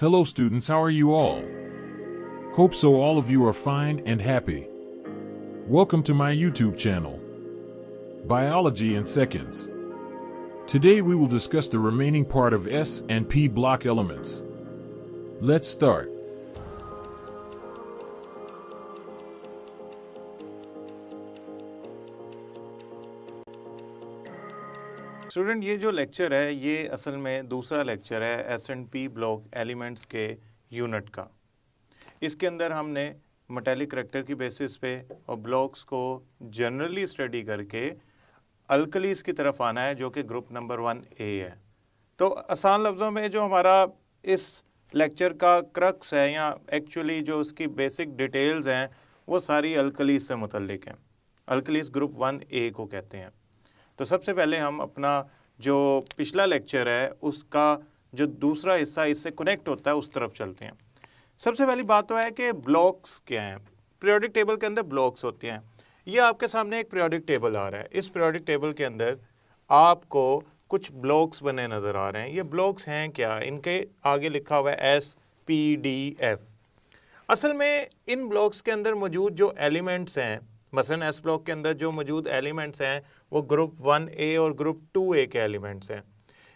Hello students, how are you all? Hope so all of you are fine and happy. Welcome to my YouTube channel, Biology in Seconds. Today we will discuss the remaining part of S and P block elements. Let's start. Student ये जो lecture है ये असल में दूसरा lecture है S&P block elements के unit का। इसके अंदर हमने मेटालिक करैक्टर की बेसिस पे और ब्लॉक्स को जनरली स्टडी करके अल्कलीज की तरफ आना है जो कि ग्रुप नंबर 1A है। तो आसान लफ्ज़ों में जो हमारा इस लेक्चर का क्रक्स है या एक्चुअली जो उसकी बेसिक डिटेल्स हैं वो सारी अल्कलीज से मुतल्लिक हैं। अल्कलीज ग्रुप 1A को कहते हैं। तो सबसे पहले हम अपना जो पिछला लेक्चर है उसका जो दूसरा हिस्सा इससे कनेक्ट होता है उस तरफ चलते हैं। सबसे पहली बात तो है कि ब्लॉक्स क्या हैं। पीरियोडिक टेबल के अंदर ब्लॉक्स होते हैं। ये आपके सामने एक पीरियोडिक टेबल आ रहा है। इस पीरियोडिक टेबल के अंदर आपको कुछ ब्लॉक्स बने नज़र आ रहे हैं। ये ब्लॉक्स हैं क्या? इनके आगे लिखा हुआ है SPDF। असल में इन ब्लॉक्स के अंदर मौजूद जो एलिमेंट्स हैं, मसलन एस ब्लॉक के अंदर जो मौजूद एलिमेंट्स हैं वो ग्रुप 1A और ग्रुप 2A के एलिमेंट्स हैं।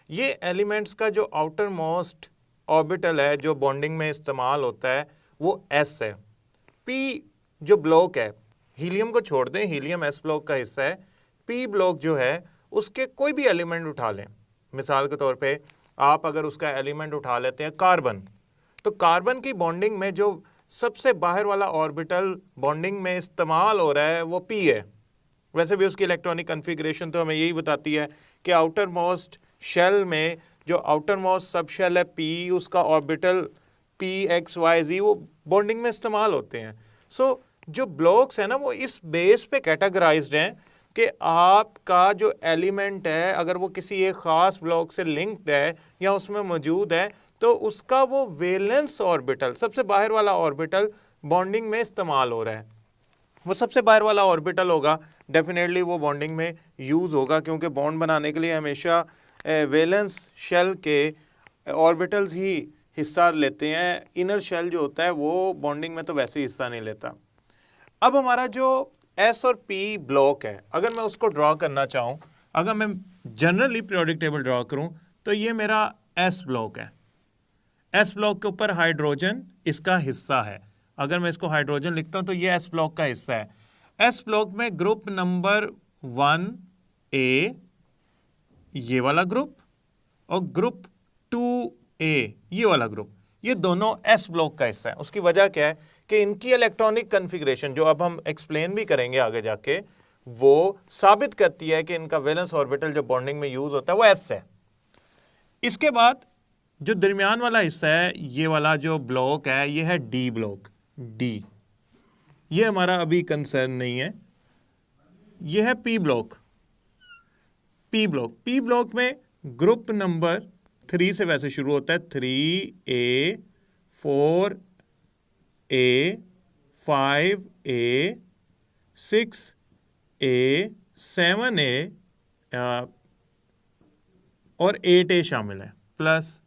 ये एलिमेंट्स का जो आउटर मोस्ट ऑर्बिटल है जो बॉन्डिंग में इस्तेमाल होता है वो S है। P जो ब्लॉक है, हीलियम को छोड़ दें, हीलियम S ब्लॉक का हिस्सा है। P ब्लॉक जो है उसके कोई भी एलिमेंट उठा लें, मिसाल के तौर पे आप अगर उसका एलिमेंट उठा लेते हैं कार्बन, तो कार्बन की बॉन्डिंग में जो सबसे बाहर वाला ऑर्बिटल बॉन्डिंग में इस्तेमाल हो रहा है वो P है। वैसे भी उसकी इलेक्ट्रॉनिक कन्फिग्रेशन तो हमें यही बताती है कि आउटर मोस्ट शेल में जो आउटर मोस्ट सब शेल है P, उसका ऑर्बिटल PXYZ वो बॉन्डिंग में इस्तेमाल होते हैं। सो जो ब्लॉक्स है ना वो इस बेस पे कैटेगराइज्ड हैं कि आपका जो एलिमेंट है अगर वो किसी एक ख़ास ब्लॉक से लिंक्ड है या उसमें मौजूद है तो उसका वो वैलेंस ऑर्बिटल, सबसे बाहर वाला ऑर्बिटल बॉन्डिंग में इस्तेमाल हो रहा है। वो सबसे बाहर वाला ऑर्बिटल होगा, डेफिनेटली वो बॉन्डिंग में यूज़ होगा क्योंकि बॉन्ड बनाने के लिए हमेशा वैलेंस शेल के ऑर्बिटल्स ही हिस्सा लेते हैं। इनर शेल जो होता है वो बॉन्डिंग में तो वैसे ही हिस्सा नहीं लेता। अब हमारा जो S और P ब्लॉक है, अगर मैं उसको ड्रॉ करना चाहूँ, अगर मैं जनरली पीरियोडिक टेबल ड्रॉ करूँ तो ये मेरा S ब्लॉक है। S ब्लॉक के ऊपर हाइड्रोजन इसका हिस्सा है। अगर मैं इसको हाइड्रोजन लिखता हूँ तो ये S ब्लॉक का हिस्सा है। S ब्लॉक में ग्रुप नंबर 1A ये वाला ग्रुप और ग्रुप 2A ये वाला ग्रुप, ये दोनों S ब्लॉक का हिस्सा है। उसकी वजह क्या है कि इनकी इलेक्ट्रॉनिक कन्फिग्रेशन जो अब हम एक्सप्लेन भी करेंगे आगे जाके, वो साबित करती है कि इनका वैलेंस ऑर्बिटल जो बॉन्डिंग में यूज होता है वो S है। इसके बाद जो दरमियान वाला हिस्सा है, ये वाला जो ब्लॉक है ये है D ब्लॉक। D ये हमारा अभी कंसर्न नहीं है। ये है P block. P block, P block में ग्रुप नंबर 3 से वैसे शुरू होता है, 3A 4A 5A 6A 7A और 8A शामिल है, प्लस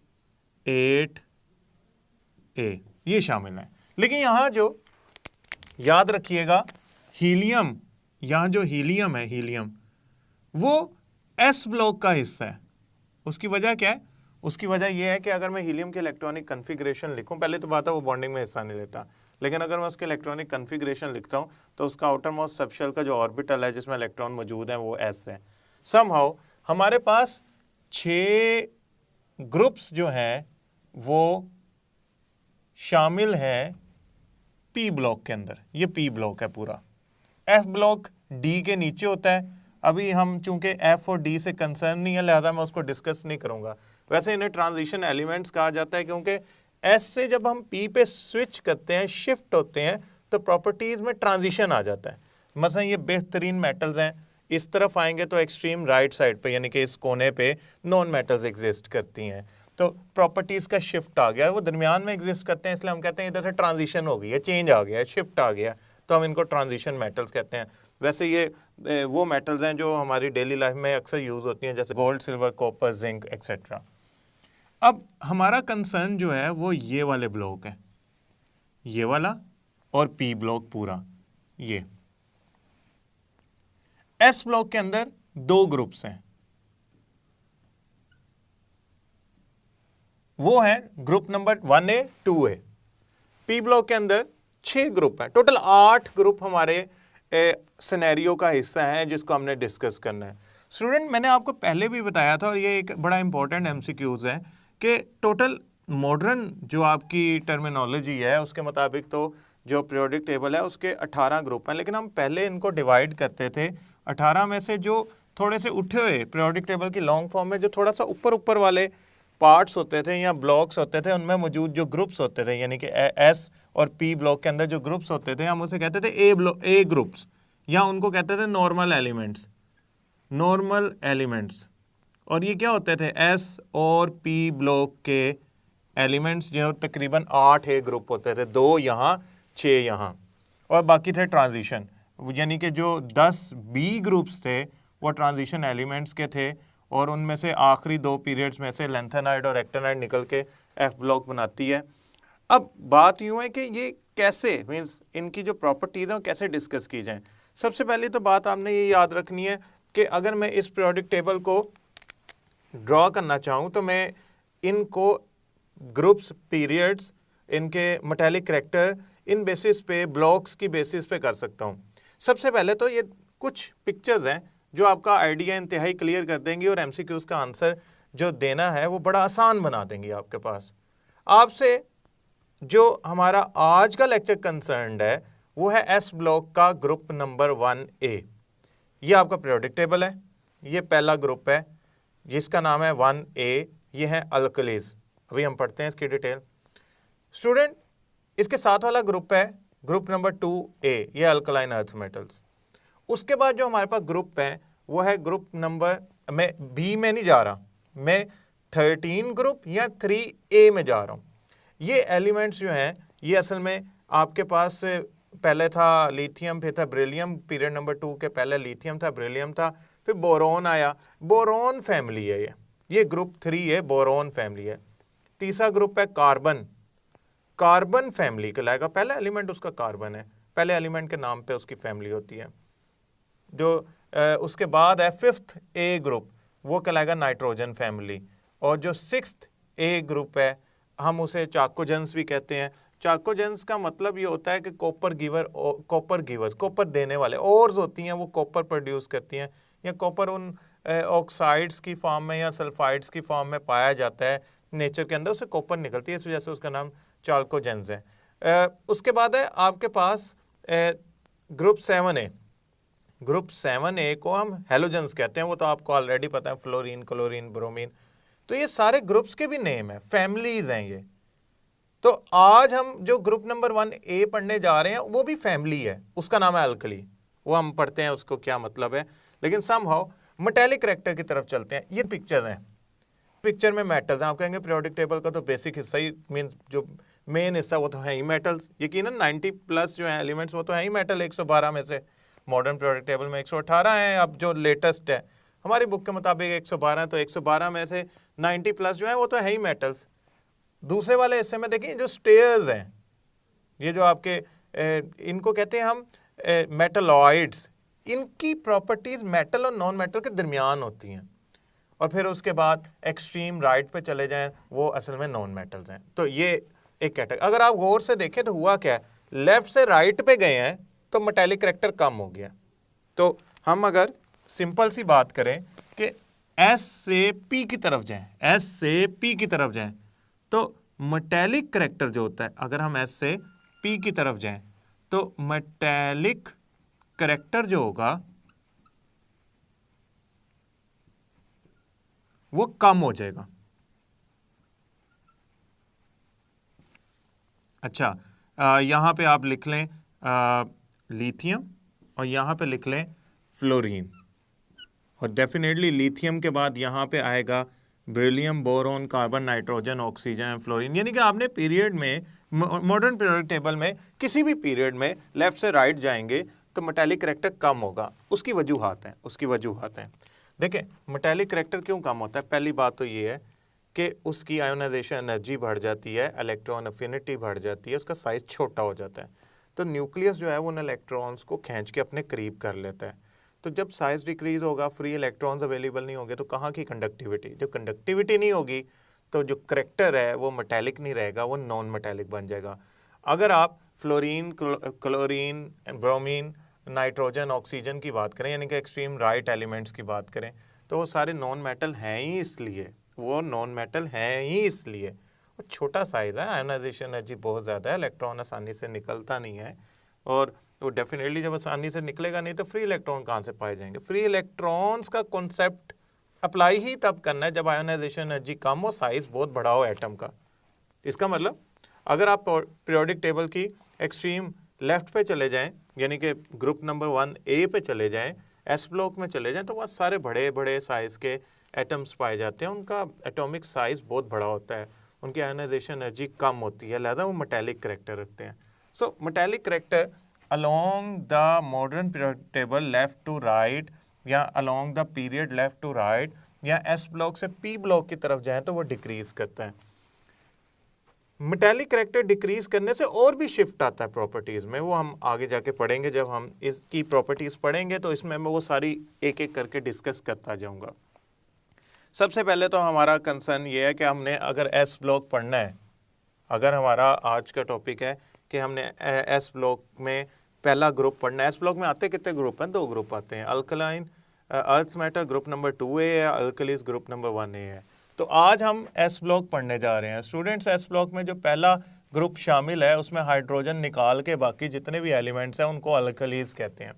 8A ये शामिल है। लेकिन यहाँ जो याद रखिएगा हीलियम, यहाँ जो हीलियम है, हीलियम वो S ब्लॉक का हिस्सा है। उसकी वजह क्या है? उसकी वजह यह है कि अगर मैं हीलियम के इलेक्ट्रॉनिक कन्फिग्रेशन लिखूं, पहले तो बात है वो बॉन्डिंग में हिस्सा नहीं लेता, लेकिन अगर मैं उसके इलेक्ट्रॉनिक कन्फिग्रेशन लिखता हूं तो उसका आउटर मोस्ट सबशेल का जो ऑर्बिटल है जिसमें इलेक्ट्रॉन मौजूद है वो S है। समहाउ हमारे पास 6 ग्रुप्स जो हैं वो शामिल हैं P ब्लॉक के अंदर। ये P ब्लॉक है पूरा। F ब्लॉक D के नीचे होता है। अभी हम चूंकि F और D से कंसर्न नहीं है लिहाजा मैं उसको डिस्कस नहीं करूंगा। वैसे इन्हें ट्रांजिशन एलिमेंट्स कहा जाता है क्योंकि S से जब हम P पे स्विच करते हैं, शिफ्ट होते हैं, तो प्रॉपर्टीज में ट्रांजिशन आ जाता है। मसलन ये बेहतरीन मेटल्स हैं, इस तरफ आएंगे तो एक्सट्रीम राइट साइड पे यानी कि इस कोने पे नॉन मेटल्स एग्जिस्ट करती हैं, तो प्रॉपर्टीज का शिफ्ट आ गया, वो दरमियान में एग्जिस्ट करते हैं, इसलिए हम कहते हैं इधर से ट्रांजिशन हो गई है, चेंज आ गया है, शिफ्ट आ गया, तो हम इनको ट्रांजिशन मेटल्स कहते हैं। वैसे ये वो मेटल्स हैं जो हमारी डेली लाइफ में अक्सर यूज़ होती हैं, जैसे gold, silver, copper, zinc etcetera. अब हमारा कंसर्न जो है वो ये वाले ब्लॉक है, ये वाला और पी ब्लॉक पूरा। ये एस ब्लॉक के अंदर दो ग्रुप्स हैं, वो है group number 1A 2A। P block के अंदर 6 ग्रुप हैं, टोटल 8 ग्रुप हमारे सिनेरियो का हिस्सा है जिसको हमने डिस्कस करना है। स्टूडेंट मैंने आपको पहले भी बताया था और ये एक बड़ा इंपॉर्टेंट एमसीक्यूज है कि टोटल मॉडर्न जो आपकी टर्मिनोलॉजी है उसके मुताबिक तो जो पीरियोडिक टेबल है उसके 18 ग्रुप हैं, लेकिन हम पहले इनको डिवाइड करते थे। 18 में से जो थोड़े से उठे हुए पीरियोडिक टेबल की लॉन्ग फॉर्म में जो थोड़ा सा ऊपर ऊपर वाले पार्ट्स होते थे या ब्लॉक्स होते थे, उनमें मौजूद जो ग्रुप्स होते थे, यानी कि एस और पी ब्लॉक के अंदर जो ग्रुप्स होते थे, हम उसे कहते थे ए ग्रुप्स, या उनको कहते थे नॉर्मल एलिमेंट्स। और ये क्या होते थे? एस और पी ब्लॉक के एलिमेंट्स जो तकरीबन 8 ए ग्रुप होते थे, 2 यहाँ 6 यहाँ, और बाकी थे ट्रांजिशन, यानी कि जो 10 बी ग्रुप्स थे वो ट्रांजिशन एलिमेंट्स के थे, और उनमें से आखिरी 2 पीरियड्स में से लेंथेनाइड और एक्टिनाइड निकल के एफ ब्लॉक बनाती है। अब बात यूँ है कि ये कैसे, मीन्स इनकी जो प्रॉपर्टीज़ हैं वो कैसे डिस्कस की जाएँ। सबसे पहली तो बात आपने ये याद रखनी है कि अगर मैं इस पीरियोडिक टेबल को ड्रॉ करना चाहूँ तो मैं इनको ग्रुप्स, पीरियड्स, इनके मेटालिक करैक्टर, इन बेसिस पे, ब्लॉक्स की बेसिस पे कर सकता हूँ। सबसे पहले तो ये कुछ पिक्चर्स हैं जो आपका आइडिया इंतहाई क्लियर कर देंगी और एमसीक्यूज़ का आंसर जो देना है वो बड़ा आसान बना देंगी आपके पास। आपसे जो हमारा आज का लेक्चर कंसर्न्ड है वो है एस ब्लॉक का ग्रुप नंबर 1A। ये आपका पीरियोडिक टेबल है, ये पहला ग्रुप है जिसका नाम है 1A, ये है अल्कलीज। अभी हम पढ़ते हैं इसकी डिटेल। स्टूडेंट इसके साथ वाला ग्रुप है ग्रुप नंबर 2A, ये अल्कलाइन अर्थ मेटल्स। उसके बाद जो हमारे पास ग्रुप है वो है ग्रुप नंबर, मैं बी में नहीं जा रहा, मैं 13 ग्रुप या 3A में जा रहा हूँ। ये एलिमेंट्स जो हैं ये असल में आपके पास पहले था लिथियम, फिर था बेरिलियम, पीरियड नंबर 2 के पहले लिथियम था, बेरिलियम था, फिर बोरोन आया, बोरोन फैमिली है ये ग्रुप 3 है, बोरोन फैमिली है। तीसरा ग्रुप है कार्बन, कार्बन फैमिली कहलाएगा, पहला एलिमेंट उसका कार्बन है, पहले एलिमेंट के नाम पे उसकी फैमिली होती है। जो उसके बाद है 5th ए ग्रुप, वो कहलाएगा नाइट्रोजन फैमिली। और जो 6th ए ग्रुप है हम उसे चाकोजेंस भी कहते हैं। चाकोजेंस का मतलब ये होता है कि कॉपर गिवर्स, कॉपर देने वाले, ओर्स होती हैं वो कॉपर प्रोड्यूस करती हैं, या कॉपर उन ऑक्साइड्स की फॉर्म में या सल्फाइड्स की फॉर्म में पाया जाता है नेचर के अंदर, उसे कॉपर निकलती है, इस वजह से उसका नाम चाल्कोजेंस है। उसके बाद है आपके पास ग्रुप 7A। ग्रुप 7A को हम हेलोजेंस कहते हैं, वो तो आपको ऑलरेडी पता है, फ्लोरीन, क्लोरीन, ब्रोमीन। तो ये सारे ग्रुप्स के भी नेम है, फैमिलीज हैं ये। तो आज हम जो ग्रुप नंबर 1A पढ़ने जा रहे हैं वो भी फैमिली है, उसका नाम है अल्कली, वो हम पढ़ते हैं उसको क्या मतलब है। लेकिन समहाउ मेटालिक करैक्टर की तरफ चलते हैं। ये पिक्चर हैं, पिक्चर में मेटल्स हैं। आप कहेंगे पीरियोडिक टेबल का तो बेसिक हिस्सा ही, मीन्स जो मेन हिस्सा वो तो है ही मेटल्स। यकीनन 90+ जो है एलिमेंट्स वो तो है ही मेटल, 112 में से। मॉडर्न पीरियोडिक टेबल में 118 हैं, अब जो लेटेस्ट है हमारी बुक के मुताबिक 112 है, तो 112 में से 90+ जो है वो तो है ही मेटल्स। दूसरे वाले हिस्से में देखिए जो स्टेयर्स हैं, ये जो आपके इनको कहते हैं हम मेटलॉइड्स, इनकी प्रॉपर्टीज मेटल और नॉन मेटल के दरमियान होती हैं। और फिर उसके बाद एक्सट्रीम राइट पे चले जाएं, वो असल में नॉन मेटल्स हैं। तो ये एक कैटेगरी। अगर आप गौर से देखें तो हुआ क्या है, लेफ्ट से राइट पे गए हैं तो मेटालिक करैक्टर कम हो गया। तो हम अगर सिंपल सी बात करें कि एस से पी की तरफ जाएं, एस से पी की तरफ जाएं, तो मेटालिक करैक्टर जो होता है, अगर हम एस से पी की तरफ जाएं तो मेटालिक करैक्टर जो होगा वो कम हो जाएगा। अच्छा, यहां पे आप लिख लें लिथियम और यहां पे लिख लें फ्लोरीन, और डेफिनेटली लिथियम के बाद यहां पे आएगा beryllium, boron, carbon, nitrogen, oxygen, fluorine. यानी कि आपने पीरियड में, मॉडर्न पीरियोडिक टेबल में किसी भी पीरियड में लेफ्ट से राइट जाएंगे तो मेटालिक करैक्टर कम होगा। उसकी वजूहात हैं, देखें मेटालिक करैक्टर क्यों कम होता है। पहली बात तो ये है कि उसकी आयोनाइजेशन एनर्जी बढ़ जाती है, इलेक्ट्रॉन अफिनिटी बढ़ जाती है, उसका साइज़ छोटा हो जाता है। तो न्यूक्लियस जो है वो उन इलेक्ट्रॉन्स को खींच के अपने करीब कर लेता है। तो जब साइज़ डिक्रीज होगा, फ्री इलेक्ट्रॉन्स अवेलेबल नहीं होंगे, तो कहाँ की कंडक्टिविटी, जब कंडक्टिविटी नहीं होगी तो जो करैक्टर है वो मेटेलिक नहीं रहेगा, वो नॉन मेटेलिक बन जाएगा। अगर आप fluorine, chlorine, bromine, nitrogen, oxygen की बात करें, यानी कि एक्सट्रीम राइट एलिमेंट्स की बात करें, तो वो सारे नॉन मेटल हैं ही इसलिए, वो नॉन मेटल हैं ही इसलिए वो छोटा साइज़ है, आयोनाइजेशन एनर्जी बहुत ज़्यादा है, इलेक्ट्रॉन आसानी से निकलता नहीं है, और वो डेफिनेटली जब आसानी से निकलेगा नहीं तो फ्री इलेक्ट्रॉन कहाँ से पाए जाएंगे। फ्री इलेक्ट्रॉन्स का कॉन्सेप्ट अप्लाई ही तब करना है जब आयोनाइजेशन एनर्जी कम हो, साइज़ बहुत बड़ा हो एटम का। इसका मतलब अगर आप पीरियोडिक टेबल की एक्सट्रीम लेफ्ट पे चले जाएं, यानी कि ग्रुप नंबर 1A पे चले जाएं, एस ब्लॉक में चले जाएं, तो वहाँ सारे बड़े बड़े साइज़ के एटम्स पाए जाते हैं, उनका एटॉमिक साइज़ बहुत बड़ा होता है, उनकी आयोनाइजेशन एनर्जी कम होती है, लिहाजा वो मेटेलिक करैक्टर रखते हैं। So metallic character along the modern periodic table left to right या along the period left to right या एस ब्लॉक से पी ब्लॉक की तरफ जाएं तो वो डिक्रीज करता है। मेटेलिक करैक्टर डिक्रीज करने से और भी शिफ्ट आता है प्रॉपर्टीज़ में, वो हम आगे जाके पढ़ेंगे, जब हम इसकी प्रॉपर्टीज़ पढ़ेंगे तो इसमें मैं वो सारी एक एक करके डिस्कस करता जाऊंगा। सबसे पहले तो हमारा कंसर्न ये है कि हमने अगर एस ब्लॉक पढ़ना है, अगर हमारा आज का टॉपिक है कि हमने एस ब्लॉक में पहला ग्रुप पढ़ना है। एस ब्लॉक में आते कितने ग्रुप हैं? 2 ग्रुप आते हैं, alkaline earth matter group number 2A है, अल्कलीज ग्रुप नंबर 1A है। तो आज हम एस ब्लॉक पढ़ने जा रहे हैं। स्टूडेंट्स, एस ब्लॉक में जो पहला ग्रुप शामिल है उसमें हाइड्रोजन निकाल के बाकी जितने भी एलिमेंट्स हैं उनको अल्कलीज कहते हैं।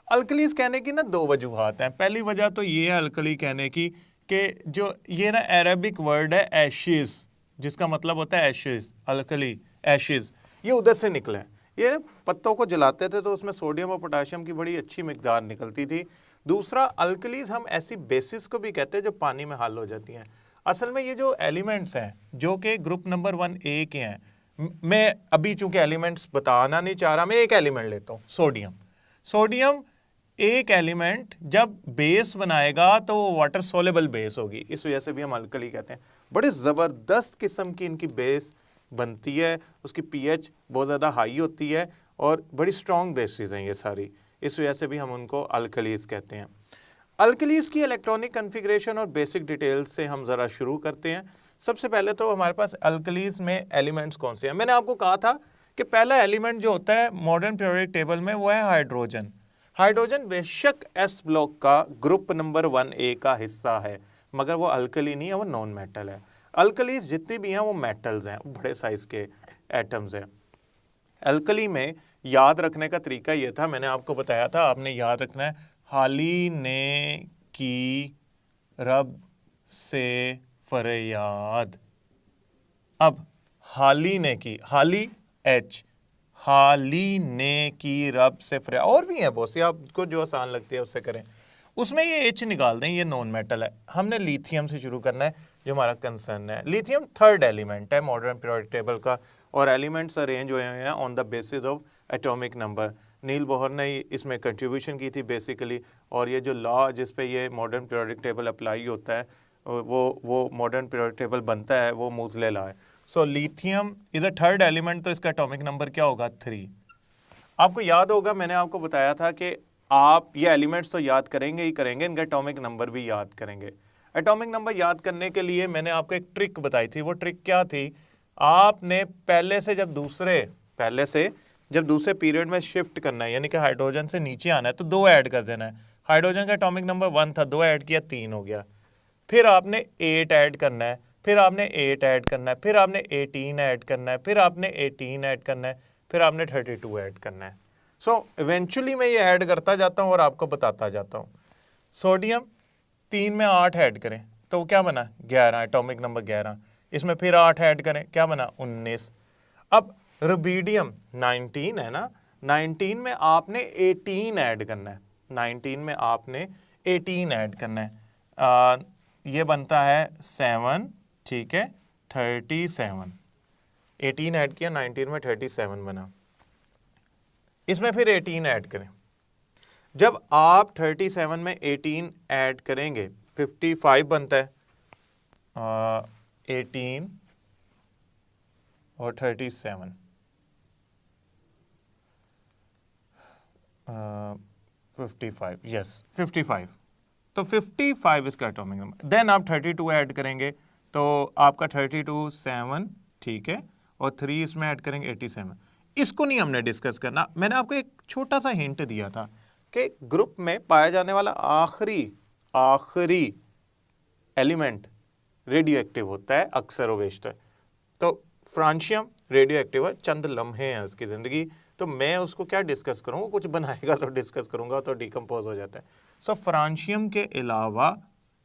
अल्कलीज कहने की ना 2 वजूहात हैं। पहली वजह तो ये है अल्कली कहने की कि जो ये ना अरबिक वर्ड है एशिज, जिसका मतलब होता है एशिज, अल्कली एशिज, ये उधर से निकला है। ये पत्तों को जलाते थे तो उसमें सोडियम और पोटाशियम की बड़ी अच्छी मिकदार निकलती थी। दूसरा, अल्कलीज हम ऐसी बेसिस को भी कहते हैं जो पानी में हल हो जाती हैं। असल में ये जो एलिमेंट्स हैं जो कि ग्रुप नंबर 1A के हैं, मैं अभी चूंकि एलिमेंट्स बताना नहीं चाह रहा, मैं एक एलिमेंट लेता हूँ, सोडियम। सोडियम एक एलिमेंट जब बेस बनाएगा तो वो वाटर सोलेबल बेस होगी, इस वजह से भी हम अल्कली कहते हैं। बड़े ज़बरदस्त किस्म की इनकी बेस बनती है, उसकी pH बहुत ज़्यादा हाई होती है और बड़ी स्ट्रॉन्ग बेसिस हैं ये सारी, इस वजह से भी हम उनको अल्कलीज कहते हैं। अल्कलीज की इलेक्ट्रॉनिक कन्फिग्रेशन और बेसिक डिटेल्स से हम ज़रा शुरू करते हैं। सबसे पहले तो हमारे पास अल्कलीज में एलिमेंट्स कौन से हैं। मैंने आपको कहा था कि पहला एलिमेंट जो होता है मॉडर्न पीरियोडिक टेबल में वो है हाइड्रोजन। हाइड्रोजन बेशक एस ब्लॉक का ग्रुप नंबर 1A का हिस्सा है, मगर वो अल्कली नहीं है, वो नॉन मेटल है। अल्कलीज जितनी भी हैं वो मेटल्स हैं, बड़े साइज़ के एटम्स हैं। अल्कली में याद रखने का तरीका ये था, मैंने आपको बताया था, आपने याद रखना है हाली ने की रब से फरियाद। अब हाली ने की, हाली H, हाली ने की रब से फरियाद, और भी हैं बहुत सी, आपको जो आसान लगती है उससे करें। उसमें ये H निकाल दें, ये नॉन मेटल है। हमने लिथियम से शुरू करना है जो हमारा कंसर्न है। लिथियम थर्ड एलिमेंट है मॉडर्न पीरियोडिक टेबल का और एलिमेंट्स अरेंज हुए हैं on the basis of atomic number. Niels Bohr ने इसमें कंट्रीब्यूशन की थी बेसिकली, और ये जो लॉ जिस पे ये मॉडर्न पीरियोडिक टेबल अप्लाई होता है वो मॉडर्न पीरियोडिक टेबल बनता है, वो मोज़ले लॉ है। So lithium is a third element, तो इसका एटॉमिक नंबर क्या होगा? 3। आपको याद होगा मैंने आपको बताया था कि आप ये एलिमेंट्स तो याद करेंगे ही करेंगे, इनका एटॉमिक नंबर भी याद करेंगे। एटॉमिक नंबर याद करने के लिए मैंने आपको एक ट्रिक बताई थी। वो ट्रिक क्या थी? आपने पहले से जब दूसरे पीरियड में शिफ्ट करना है, यानी कि हाइड्रोजन से नीचे आना है, तो 2 ऐड कर देना है। हाइड्रोजन का एटॉमिक नंबर 1 था, 2 ऐड किया 3 हो गया। फिर आपने 8 ऐड करना है, फिर आपने 8 ऐड करना है, फिर आपने 18 ऐड करना है, फिर आपने 18 ऐड करना है, फिर आपने 32 ऐड करना है। सो इवेंचुअली मैं ये ऐड करता जाता हूँ और आपको बताता जाता हूँ। सोडियम 3 में 8 ऐड करें तो क्या बना? 11, एटॉमिक नंबर 11। इसमें फिर 8 ऐड करें, क्या बना? 19। अब रुबिडियम 19 है ना, 19 में आपने 18 ऐड करना है, 19 में आपने 18 ऐड करना है, ये बनता है 7, ठीक है, 37। 18 ऐड किया 19 में, 37 बना। इसमें फिर 18 ऐड करें। जब आप 37 में 18 ऐड करेंगे 55 बनता है, 18 और 37, 55, यस 55, तो 55 इसका एटॉमिक नंबर। देन आप 32 ऐड करेंगे तो आपका 32 7, ठीक है, और 3 इसमें ऐड करेंगे 87। इसको नहीं हमने डिस्कस करना, मैंने आपको एक छोटा सा हिंट दिया था कि ग्रुप में पाया जाने वाला आखिरी एलिमेंट रेडियो एक्टिव होता है अक्सर व बेशतर। तो फ्रांशियम रेडियो एक्टिव है, चंद लम्हे हैं उसकी ज़िंदगी, तो मैं उसको क्या डिस्कस करूँगा, कुछ बनाएगा तो डिस्कस करूँगा तो डिकम्पोज हो जाता है। सो फ्रांशियम के अलावा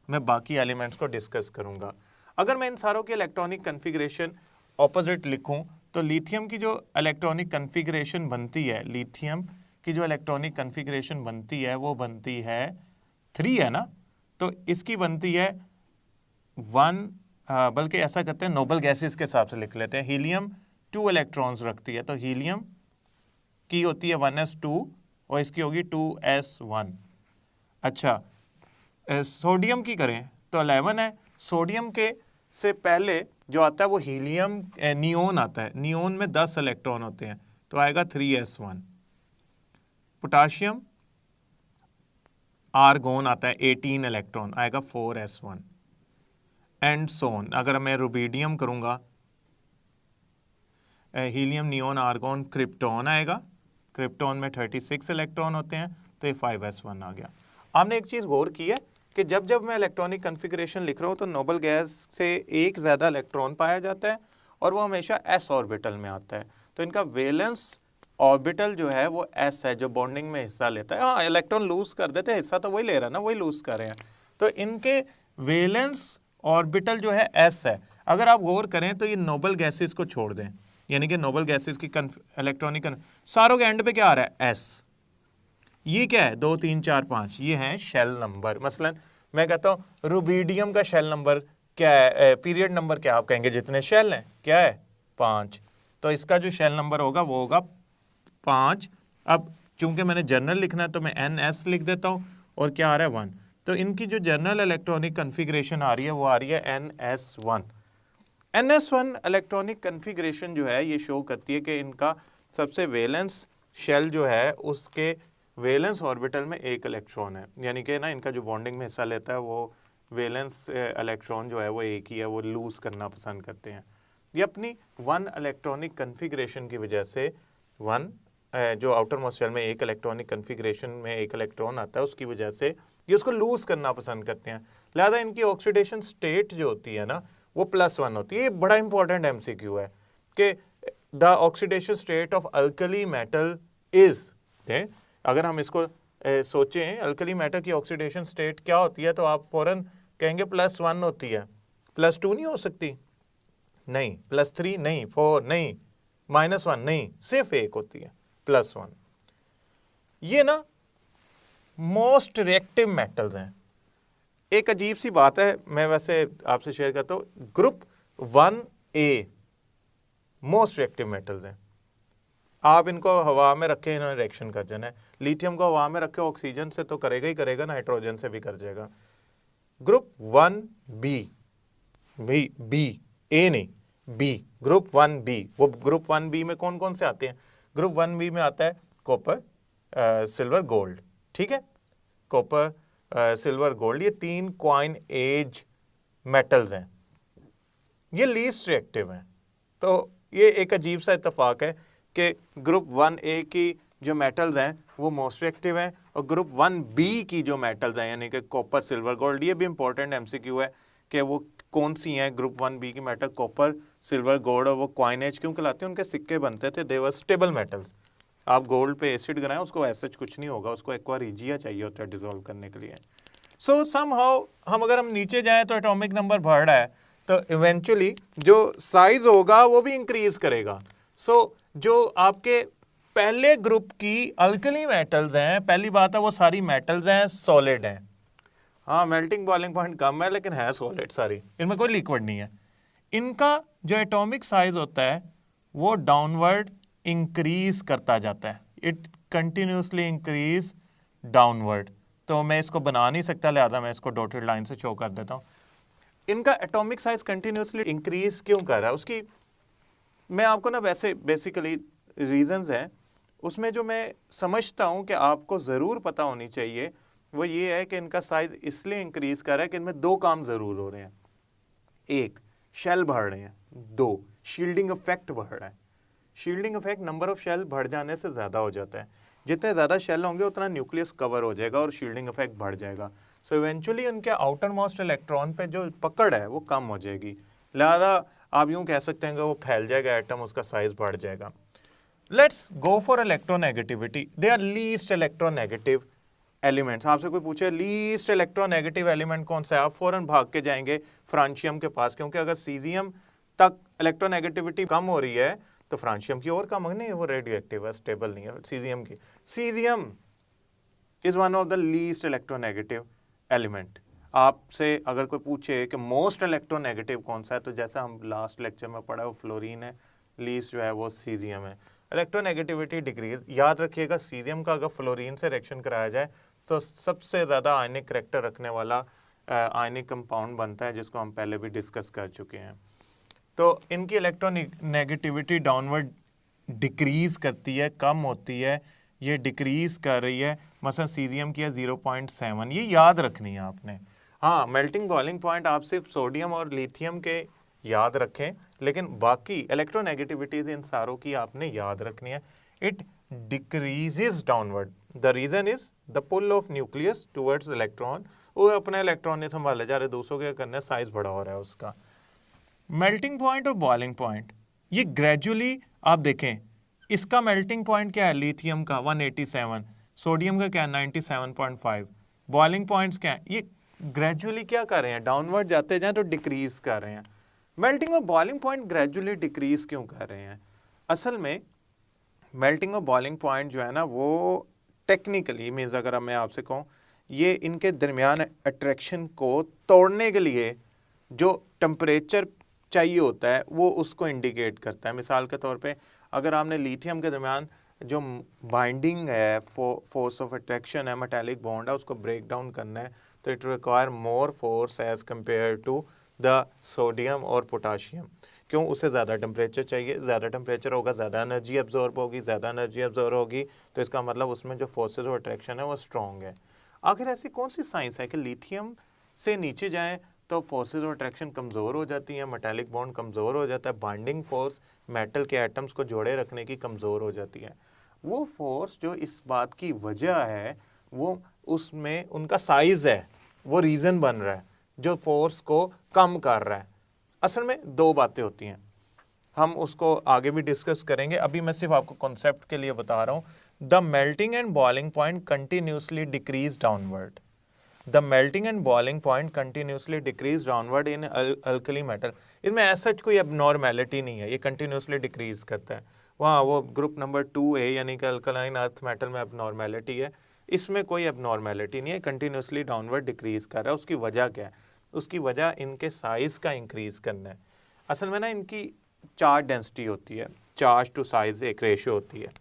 मैं बाकी एलिमेंट्स को डिस्कस करूँगा। अगर मैं इन सारों की इलेक्ट्रॉनिक कन्फिग्रेशन ऑपोजिट लिखूँ तो लिथियम की जो इलेक्ट्रॉनिक कन्फिग्रेशन बनती है, लिथियम की जो इलेक्ट्रॉनिक कन्फिग्रेशन बनती है वो बनती है 3 है ना, तो इसकी बनती है 1, बल्कि ऐसा करते हैं नोबल गैसेस के हिसाब से लिख लेते हैं। हीलियम 2 इलेक्ट्रॉन्स रखती है, तो हीलियम की होती है 1s2 और इसकी होगी 2s1। अच्छा, सोडियम की करें तो 11 है। सोडियम के से पहले जो आता है वो हीलियम नियोन आता है, नियोन में 10 इलेक्ट्रॉन होते हैं, तो आएगा 3s1। पोटाशियम आर्गोन आता है 18 इलेक्ट्रॉन, आएगा 4s1 एंड सोन। अगर मैं रुबीडियम करूंगा, हीलियम नियोन आर्गोन क्रिप्टॉन आएगा, क्रिप्टॉन में 36 इलेक्ट्रॉन होते हैं, तो ये 5s1 आ गया। आपने एक चीज़ गौर की है कि जब जब मैं इलेक्ट्रॉनिक कन्फिग्रेशन लिख रहा हूँ तो नोबल गैस से एक ज़्यादा इलेक्ट्रॉन पाया जाता है और वो हमेशा s ऑर्बिटल में आता है, तो इनका वैलेंस ऑर्बिटल जो है वो s है, जो बॉन्डिंग में हिस्सा लेता है। हाँ, इलेक्ट्रॉन लूज कर देते हैं, हिस्सा तो वही ले रहा है ना, वही लूज कर रहे हैं, तो इनके वैलेंस ऑर्बिटल जो है s है। अगर आप गौर करें तो ये नोबल गैसेस को छोड़ दें, यानी कि नोबल गैसेस की इलेक्ट्रॉनिक सारों के एंड पे क्या आ रहा है, s। ये क्या है, 2 3 4 5, ये है शेल नंबर। मसलन मैं कहता हूँ रुबीडियम का शेल नंबर क्या है, पीरियड नंबर क्या, आप कहेंगे जितने शेल हैं क्या है 5, तो इसका जो शेल नंबर होगा वो होगा 5। अब चूंकि मैंने जर्नल लिखना है तो मैं NS लिख देता हूँ और क्या आ रहा है 1, तो इनकी जो जर्नल इलेक्ट्रॉनिक कन्फिग्रेशन आ रही है वो आ रही है NS1। NS1 इलेक्ट्रॉनिक कन्फिग्रेशन जो है ये शो करती है कि इनका सबसे वैलेंस शेल जो है उसके वैलेंस ऑर्बिटल में एक इलेक्ट्रॉन है, यानी कि ना इनका जो बॉन्डिंग में हिस्सा लेता है वो वैलेंस इलेक्ट्रॉन जो है वो एक ही है, वो लूज करना पसंद करते हैं। ये अपनी 1 इलेक्ट्रॉनिक कन्फिग्रेशन की वजह से 1 जो आउटर मोस्ट शेल में एक इलेक्ट्रॉनिक कन्फिग्रेशन में एक इलेक्ट्रॉन आता है उसकी वजह से ये उसको लूज करना पसंद करते हैं, लिहाजा इनकी ऑक्सीडेशन स्टेट जो होती है ना वो +1 होती है। ये बड़ा इंपॉर्टेंट MCQ है कि the oxidation state of alkali metal is, अगर हम इसको सोचें अल्कली मेटल की ऑक्सीडेशन स्टेट क्या होती है तो आप फौरन कहेंगे +1 होती है, +2 नहीं हो सकती, नहीं, +3 नहीं, 4 नहीं, -1 नहीं, सिर्फ 1 होती है, +1। ये ना मोस्ट रिएक्टिव मेटल्स हैं। एक अजीब सी बात है, मैं वैसे आपसे शेयर करता हूँ, group 1A most reactive metals हैं। आप इनको हवा में रखें, इन्होंने रिएक्शन कर जाना है। लिथियम को हवा में रखे ऑक्सीजन से तो करेगा ही करेगा, नाइट्रोजन से भी कर जाएगा। ग्रुप 1B, बी ए नहीं बी, ग्रुप 1B, वो ग्रुप 1B में कौन कौन से आते हैं, ग्रुप 1B में आता है कॉपर, सिल्वर, गोल्ड, ठीक है, कॉपर, सिल्वर, गोल्ड, ये 3 क्वाइन एज मेटल्स हैं, ये लीस्ट रिएक्टिव हैं। तो ये एक अजीब सा इत्तेफाक है कि ग्रुप 1A की जो मेटल्स हैं वो मोस्ट रिएक्टिव हैं और ग्रुप 1B की जो मेटल्स हैं यानी कि कॉपर, सिल्वर, गोल्ड, ये भी इंपॉर्टेंट MCQ है कि वो कौन सी हैं ग्रुप 1B की मेटल, कॉपर, सिल्वर, गोल्ड, और वो क्वाइन एज क्यों कहलाते हैं, उनके सिक्के बनते थे, दे वर स्टेबल मेटल्स। आप गोल्ड पे एसिड गिराएं उसको ऐसा कुछ नहीं होगा, उसको एक्वारिजिया चाहिए होता है डिसॉल्व करने के लिए। सो समहाउ अगर हम नीचे जाएं तो एटॉमिक नंबर बढ़ रहा है तो इवेंचुअली जो साइज होगा वो भी इंक्रीज करेगा। सो जो आपके पहले ग्रुप की अल्कली मेटल्स हैं, पहली बात है वो सारी मेटल्स हैं, सॉलिड हैं। हाँ, मेल्टिंग बॉइलिंग पॉइंट कम है लेकिन है सॉलिड सारी, इनमें कोई लिक्विड नहीं है। इनका जो एटॉमिक साइज होता है वो डाउनवर्ड इंक्रीज करता जाता है, इट कंटिन्यूसली इंक्रीज डाउनवर्ड। तो मैं इसको बना नहीं सकता, लिहाजा मैं इसको डॉटेड लाइन से शो कर देता हूँ। इनका एटॉमिक साइज कंटिन्यूसली इंक्रीज क्यों कर रहा है, उसकी मैं आपको ना वैसे बेसिकली रीजंस हैं, उसमें जो मैं समझता हूं कि आपको ज़रूर पता होनी चाहिए वो ये है कि इनका साइज इसलिए इंक्रीज कर रहा है कि इनमें दो काम ज़रूर हो रहे हैं। एक, शेल बढ़ रहे हैं, दो, शील्डिंग इफेक्ट बढ़ रहा है। Shielding effect number of shell बढ़ जाने से ज़्यादा हो जाता है, जितने ज़्यादा शेल होंगे उतना न्यूक्लियस कवर हो जाएगा और शील्डिंग इफेक्ट बढ़ जाएगा। सो इवेंचुअली उनके आउटर मोस्ट इलेक्ट्रॉन पे जो पकड़ है वो कम हो जाएगी, लिहाजा आप यूँ कह सकते हैं कि वो फैल जाएगा एटम, उसका साइज बढ़ जाएगा। Let's go for electronegativity, they are least electronegative elements. आपसे कोई पूछे लीस्ट इलेक्ट्रोनेगेटिव एलिमेंट कौन सा है, आप फौरन भाग के जाएंगे फ्रांशियम के पास, क्योंकि अगर सीजियम तक इलेक्ट्रोनेगेटिविटी कम हो रही है तो फ्रांशियम की और कम नहीं है, वो रेडियो एक्टिव है, स्टेबल नहीं है सीजियम की। Caesium is one of the least electronegative element. आपसे अगर कोई पूछे कि मोस्ट इलेक्ट्रोनेगेटिव कौन सा है, तो जैसा हम लास्ट लेक्चर में पढ़ा वो फ्लोरीन है, लीस्ट जो है वो सीजियम है। इलेक्ट्रोनेगेटिविटी डिक्रीज, याद रखिएगा सीजियम का अगर फ्लोरीन से रिएक्शन कराया जाए तो सबसे ज़्यादा आयनिक करैक्टर रखने वाला आयनिक कंपाउंड बनता है, जिसको हम पहले भी डिस्कस कर चुके हैं। तो इनकी इलेक्ट्रोनेगेटिविटी डाउनवर्ड डिक्रीज करती है, कम होती है, ये डिक्रीज कर रही है। मसलन सीजियम की है 0.7, ये याद रखनी है आपने। हाँ, मेल्टिंग बॉइलिंग पॉइंट आप सिर्फ सोडियम और लिथियम के याद रखें, लेकिन बाकी इलेक्ट्रोनेगेटिविटीज इन सारों की आपने याद रखनी है। It decreases downward, the reason is the pull of nucleus towards electron, वो अपने इलेक्ट्रॉन नहीं संभाले जा रहे, दूसरों के करने साइज बड़ा हो रहा है उसका। मेल्टिंग पॉइंट और बॉइलिंग पॉइंट ये ग्रेजुअली आप देखें, इसका मेल्टिंग पॉइंट क्या है, लिथियम का 187, सोडियम का क्या है 97.5, बॉइलिंग पॉइंट्स क्या है, ये ग्रेजुअली क्या कर रहे हैं, डाउनवर्ड जाते जाएं तो डिक्रीज कर रहे हैं। मेल्टिंग और बॉइलिंग पॉइंट ग्रेजुअली डिक्रीज क्यों कर रहे हैं? असल में मेल्टिंग और बॉइलिंग पॉइंट जो है ना वो टेक्निकली मीन्स अगर मैं आपसे कहूँ, ये इनके दरमियान अट्रैक्शन को तोड़ने के लिए जो टेम्परेचर चाहिए होता है वो उसको इंडिकेट करता है। मिसाल के तौर पे अगर आपने लिथियम के दरमियान जो बाइंडिंग है, फोर्स ऑफ अट्रैक्शन है, मेटालिक बॉन्ड है, उसको ब्रेक डाउन करना है तो it require more force as compare to the sodium और पोटाशियम। क्यों? उसे ज़्यादा टेम्परेचर चाहिए, ज़्यादा टेम्परेचर होगा ज़्यादा एनर्जी एब्जॉर्ब होगी, ज़्यादा एनर्जी एब्जॉर्ब होगी तो इसका मतलब उसमें जो फोर्सेज ऑफ अट्रैक्शन है वो स्ट्रॉन्ग है। आखिर ऐसी कौन सी साइंस है कि लिथियम से नीचे जाएँ तो फोर्सेज ऑफ अट्रैक्शन कमज़ोर हो जाती हैं, मेटालिक बॉन्ड कमज़ोर हो जाता है, बाइंडिंग फोर्स मेटल के एटम्स को जोड़े रखने की कमज़ोर हो जाती है। वो फोर्स जो इस बात की वजह है वो उसमें उनका साइज़ है, वो रीज़न बन रहा है जो फोर्स को कम कर रहा है। असल में दो बातें होती हैं, हम उसको आगे भी डिस्कस करेंगे, अभी मैं सिर्फ आपको कॉन्सेप्ट के लिए बता रहा हूँ। The melting and boiling point continuously decrease downward, the melting and boiling point continuously decrease downward in alkali metal. इसमें ऐसा कोई अबनॉर्मेलिटी नहीं है, ये कंटिन्यूसली डिक्रीज करता है। वहाँ वो ग्रुप नंबर 2A यानी कि अल्कलाइन अर्थ मेटल में अबनॉर्मेलिटी है, इसमें कोई अबनॉर्मेलिटी नहीं है, कंटिन्यूसली डाउनवर्ड डिक्रीज कर रहा है। उसकी वजह क्या है? उसकी वजह इनके साइज़ का इंक्रीज करना है। असल में ना इनकी चार्ज डेंसिटी होती है, चार्ज टू साइज़ एक रेशियो होती है।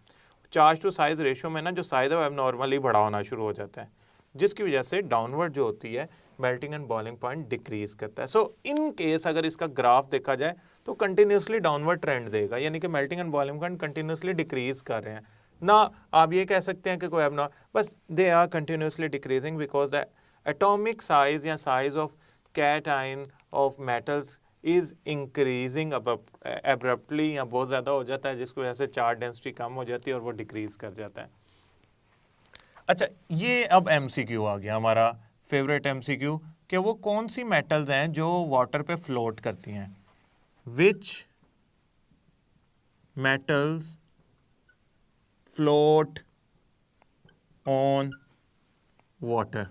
चार्ज टू साइज़ रेशियो में ना जो साइज़ है वो एबनॉर्मली बड़ा होना शुरू हो जाता है, जिसकी वजह से डाउनवर्ड जो होती है melting and boiling point decrease करता है। सो इन केस अगर इसका ग्राफ देखा जाए तो कंटिन्यूसली डाउनवर्ड ट्रेंड देगा, यानी कि melting and boiling point continuously decrease कर रहे हैं ना। आप ये कह सकते हैं कि कोई एबनॉर्मल, बस they are continuously decreasing because the atomic size या size of cation of metals is increasing abruptly, या बहुत ज़्यादा हो जाता है, जिसकी वजह से चार्ज डेंसिटी कम हो जाती है और वो डिक्रीज कर जाता है। अच्छा, ये अब MCQ आ गया, हमारा फेवरेट MCQ, कि वो कौन सी मेटल्स हैं जो वाटर पे फ्लोट करती हैं। Which metals float on water?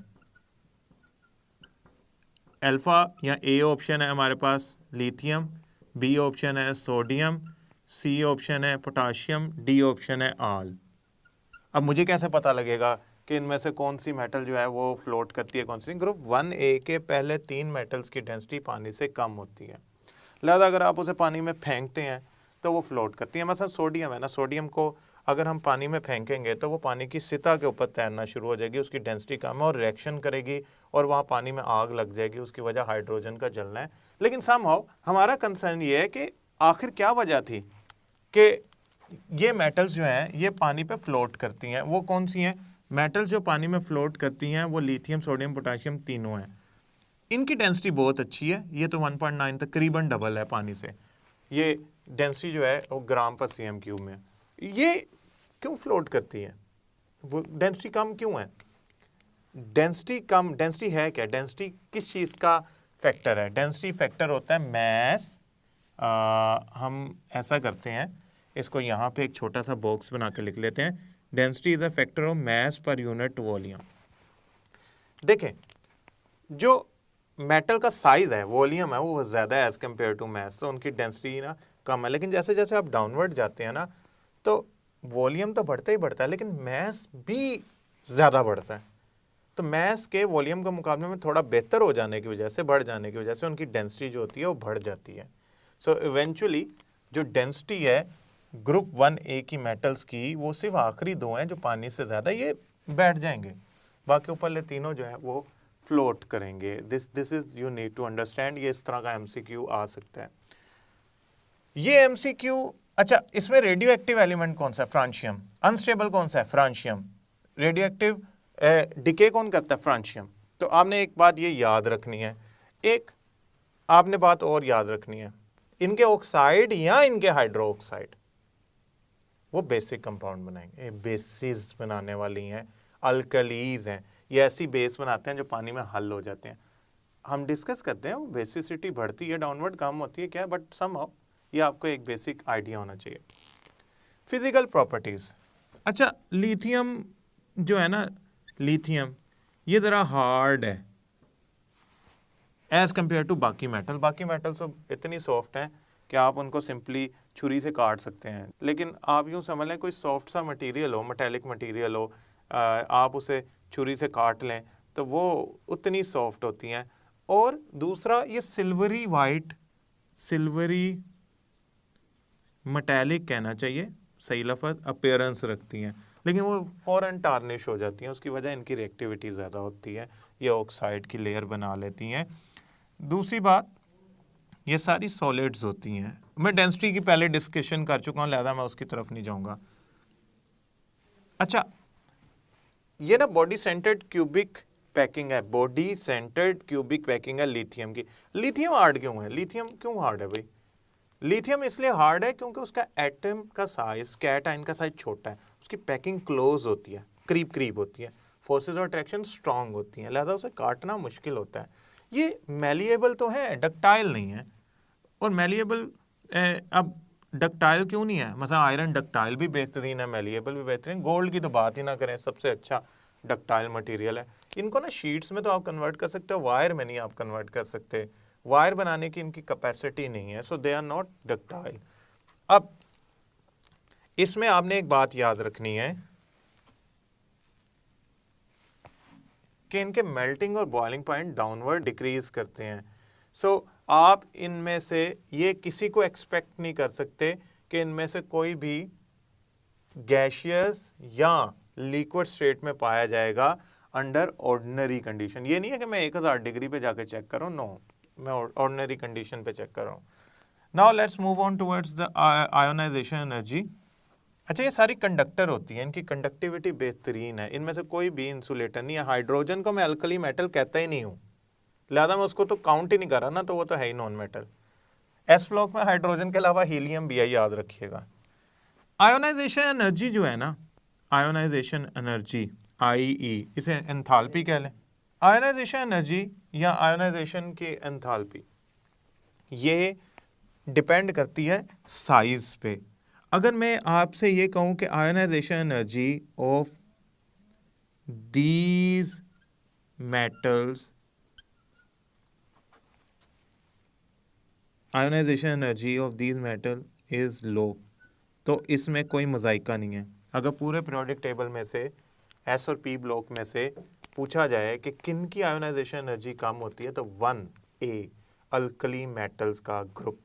Alpha या A ऑप्शन है हमारे पास लिथियम, B ऑप्शन है सोडियम, C ऑप्शन है पोटाशियम, D ऑप्शन है आल। अब मुझे कैसे पता लगेगा कि इनमें से कौन सी मेटल जो है वो फ्लोट करती है, कौन सी? ग्रुप 1A के पहले 3 मेटल्स की डेंसिटी पानी से कम होती है, लिहाजा अगर आप उसे पानी में फेंकते हैं तो वो फ्लोट करती है। मतलब सोडियम है ना, सोडियम को अगर हम पानी में फेंकेंगे तो वो पानी की सतह के ऊपर तैरना शुरू हो जाएगी, उसकी डेंसिटी कम है और रिएक्शन करेगी और वहाँ पानी में आग लग जाएगी, उसकी वजह हाइड्रोजन का जलना है। लेकिन समहाउ हमारा कंसर्न ये है कि आखिर क्या वजह थी कि ये मेटल्स जो हैं ये पानी पे फ्लोट करती हैं। वो कौन सी हैं मेटल्स जो पानी में फ्लोट करती हैं? वो लिथियम, सोडियम, पोटाशियम तीनों हैं। इनकी डेंसिटी बहुत अच्छी है, ये तो 1.9 तकरीबन डबल है पानी से। ये डेंसिटी जो है वो ग्राम पर सीएम क्यूब में। ये क्यों फ्लोट करती है? वो डेंसिटी कम क्यों है? डेंसिटी कम, डेंसिटी है क्या? डेंसिटी किस चीज़ का फैक्टर है? डेंसिटी फैक्टर होता है मैस। हम ऐसा करते हैं, इसको यहाँ पे एक छोटा सा बॉक्स बना के लिख लेते हैं। Density is a factor of mass per unit volume. देखें, जो मेटल का साइज है, वॉल्यूम है, वो ज़्यादा है एज कम्पेयर टू मैस, तो उनकी डेंसिटी ना कम है। लेकिन जैसे जैसे आप डाउनवर्ड जाते हैं ना, तो वॉल्यूम तो बढ़ता ही बढ़ता है, लेकिन मैस भी ज़्यादा बढ़ता है। तो मैस के वॉल्यूम के मुकाबले में थोड़ा बेहतर हो जाने की वजह से, बढ़ जाने की वजह से उनकी डेंसिटी जो होती है वो बढ़ जाती है। सो इवेंचुअली जो डेंसिटी है ग्रुप 1A की मेटल्स की, वो सिर्फ आखिरी दो हैं जो पानी से ज़्यादा ये बैठ जाएंगे, बाकी ऊपर तीनों जो है वो फ्लोट करेंगे। This is you need to understand. ये इस तरह का एमसीक्यू आ सकता है। ये एमसीक्यू, अच्छा, इसमें रेडियो एक्टिव एलिमेंट कौन सा है? फ्रांशियम। अनस्टेबल कौन सा है? फ्रांशियम। रेडियो एक्टिव डिके कौन करता है? फ्रांशियम। तो आपने एक बात ये याद रखनी है, एक आपने बात और याद रखनी है, इनके ऑक्साइड या इनके हाइड्रो ऑक्साइड वो बेसिक कंपाउंड बनाएंगे। ये बेसिस बनाने वाली हैं, अल्कलीज हैं, ये ऐसी बेस बनाते हैं जो पानी में हल हो जाते हैं। हम डिस्कस करते हैं वो बेसिसिटी बढ़ती है, डाउनवर्ड कम होती है क्या, बट समहाउ ये आपको एक बेसिक आइडिया होना चाहिए। फिजिकल प्रॉपर्टीज, अच्छा, लिथियम जो है ना, लिथियम ये ज़रा हार्ड है एज़ कम्पेयर टू बाकी मेटल। बाकी मेटल तो इतनी सॉफ्ट हैं कि आप उनको सिंपली छुरी से काट सकते हैं, लेकिन आप यूँ समझ लें कोई सॉफ्ट सा मटेरियल हो, मेटेलिक मटेरियल हो, आप उसे छुरी से काट लें तो वो उतनी सॉफ्ट होती हैं। और दूसरा, ये सिल्वरी वाइट, सिल्वरी मेटेलिक कहना चाहिए, सही लफ्ज़, अपीयरेंस रखती हैं, लेकिन वो फ़ौरन टार्निश हो जाती हैं। उसकी वजह इनकी रिएक्टिविटी ज़्यादा होती है, ये ऑक्साइड की लेयर बना लेती हैं। दूसरी बात, ये सारी सॉलिड्स होती हैं। मैं डेंसिटी की पहले डिस्कशन कर चुका हूँ, लिहाजा मैं उसकी तरफ नहीं जाऊँगा। अच्छा, ये ना बॉडी सेंटर्ड क्यूबिक पैकिंग है, बॉडी सेंटर्ड क्यूबिक पैकिंग है लिथियम की। लिथियम हार्ड क्यों है? लिथियम क्यों हार्ड है भाई? लिथियम इसलिए हार्ड है क्योंकि उसका एटम का साइज, कैटायन का साइज छोटा है, उसकी पैकिंग क्लोज होती है, करीब करीब होती है, फोर्सेस ऑफ अट्रैक्शन स्ट्रांग होती हैं, लिहाजा उसे काटना मुश्किल होता है। ये मैलिएबल तो है, डक्टाइल नहीं है। और मैलिएबल, अब डक्टाइल क्यों नहीं है? मतलब आयरन डक्टाइल भी बेहतरीन है, मैलिएबल भी बेहतरीन, गोल्ड की तो बात ही ना करें, सबसे अच्छा डक्टाइल मटेरियल है। इनको ना शीट्स में तो आप कन्वर्ट कर सकते हो, वायर में नहीं आप कन्वर्ट कर सकते, वायर बनाने की इनकी कैपेसिटी नहीं है, सो दे आर नॉट डक्टाइल। अब इसमें आपने एक बात याद रखनी है कि इनके मेल्टिंग और बॉइलिंग पॉइंट डाउनवर्ड डिक्रीज करते हैं। सो आप इनमें से ये किसी को एक्सपेक्ट नहीं कर सकते कि इनमें से कोई भी गैशियस या लिक्विड स्टेट में पाया जाएगा अंडर ऑर्डिनरी कंडीशन। ये नहीं है कि मैं 1000 डिग्री पे जाके चेक कर रहा हूँ, नो, मैं ऑर्डिनरी कंडीशन पे चेक कर रहा हूँ। Now let's move on towards the ionization energy. अच्छा, ये सारी कंडक्टर होती है, इनकी कंडक्टिविटी बेहतरीन है, इनमें से कोई भी इंसुलेटर नहीं है। हाइड्रोजन को मैं अल्कली मेटल कहता ही नहीं हूँ, लिहाजा मैं उसको तो काउंट ही नहीं कर रहा ना, तो वो तो है ही नॉन मेटल। एस ब्लॉक में हाइड्रोजन के अलावा हीलियम भी है, याद रखिएगा। आयोनाइजेशन एनर्जी जो है ना, आयोनाइजेशन एनर्जी, IE, इसे एंथैल्पी कह लें। आयोनाइजेशन एनर्जी या आयोनाइजेशन की एंथैल्पी ये डिपेंड करती है साइज पे। अगर मैं आपसे ये कहूँ कि ionization energy of these metals, ionization energy of these metal is low, तो इसमें कोई मज़ाइका नहीं है। अगर पूरे पीरियोडिक टेबल में से S और P ब्लॉक में से पूछा जाए कि किन की आयोनाइजेशन एनर्जी कम होती है, तो 1A अल्कली मेटल्स का ग्रुप,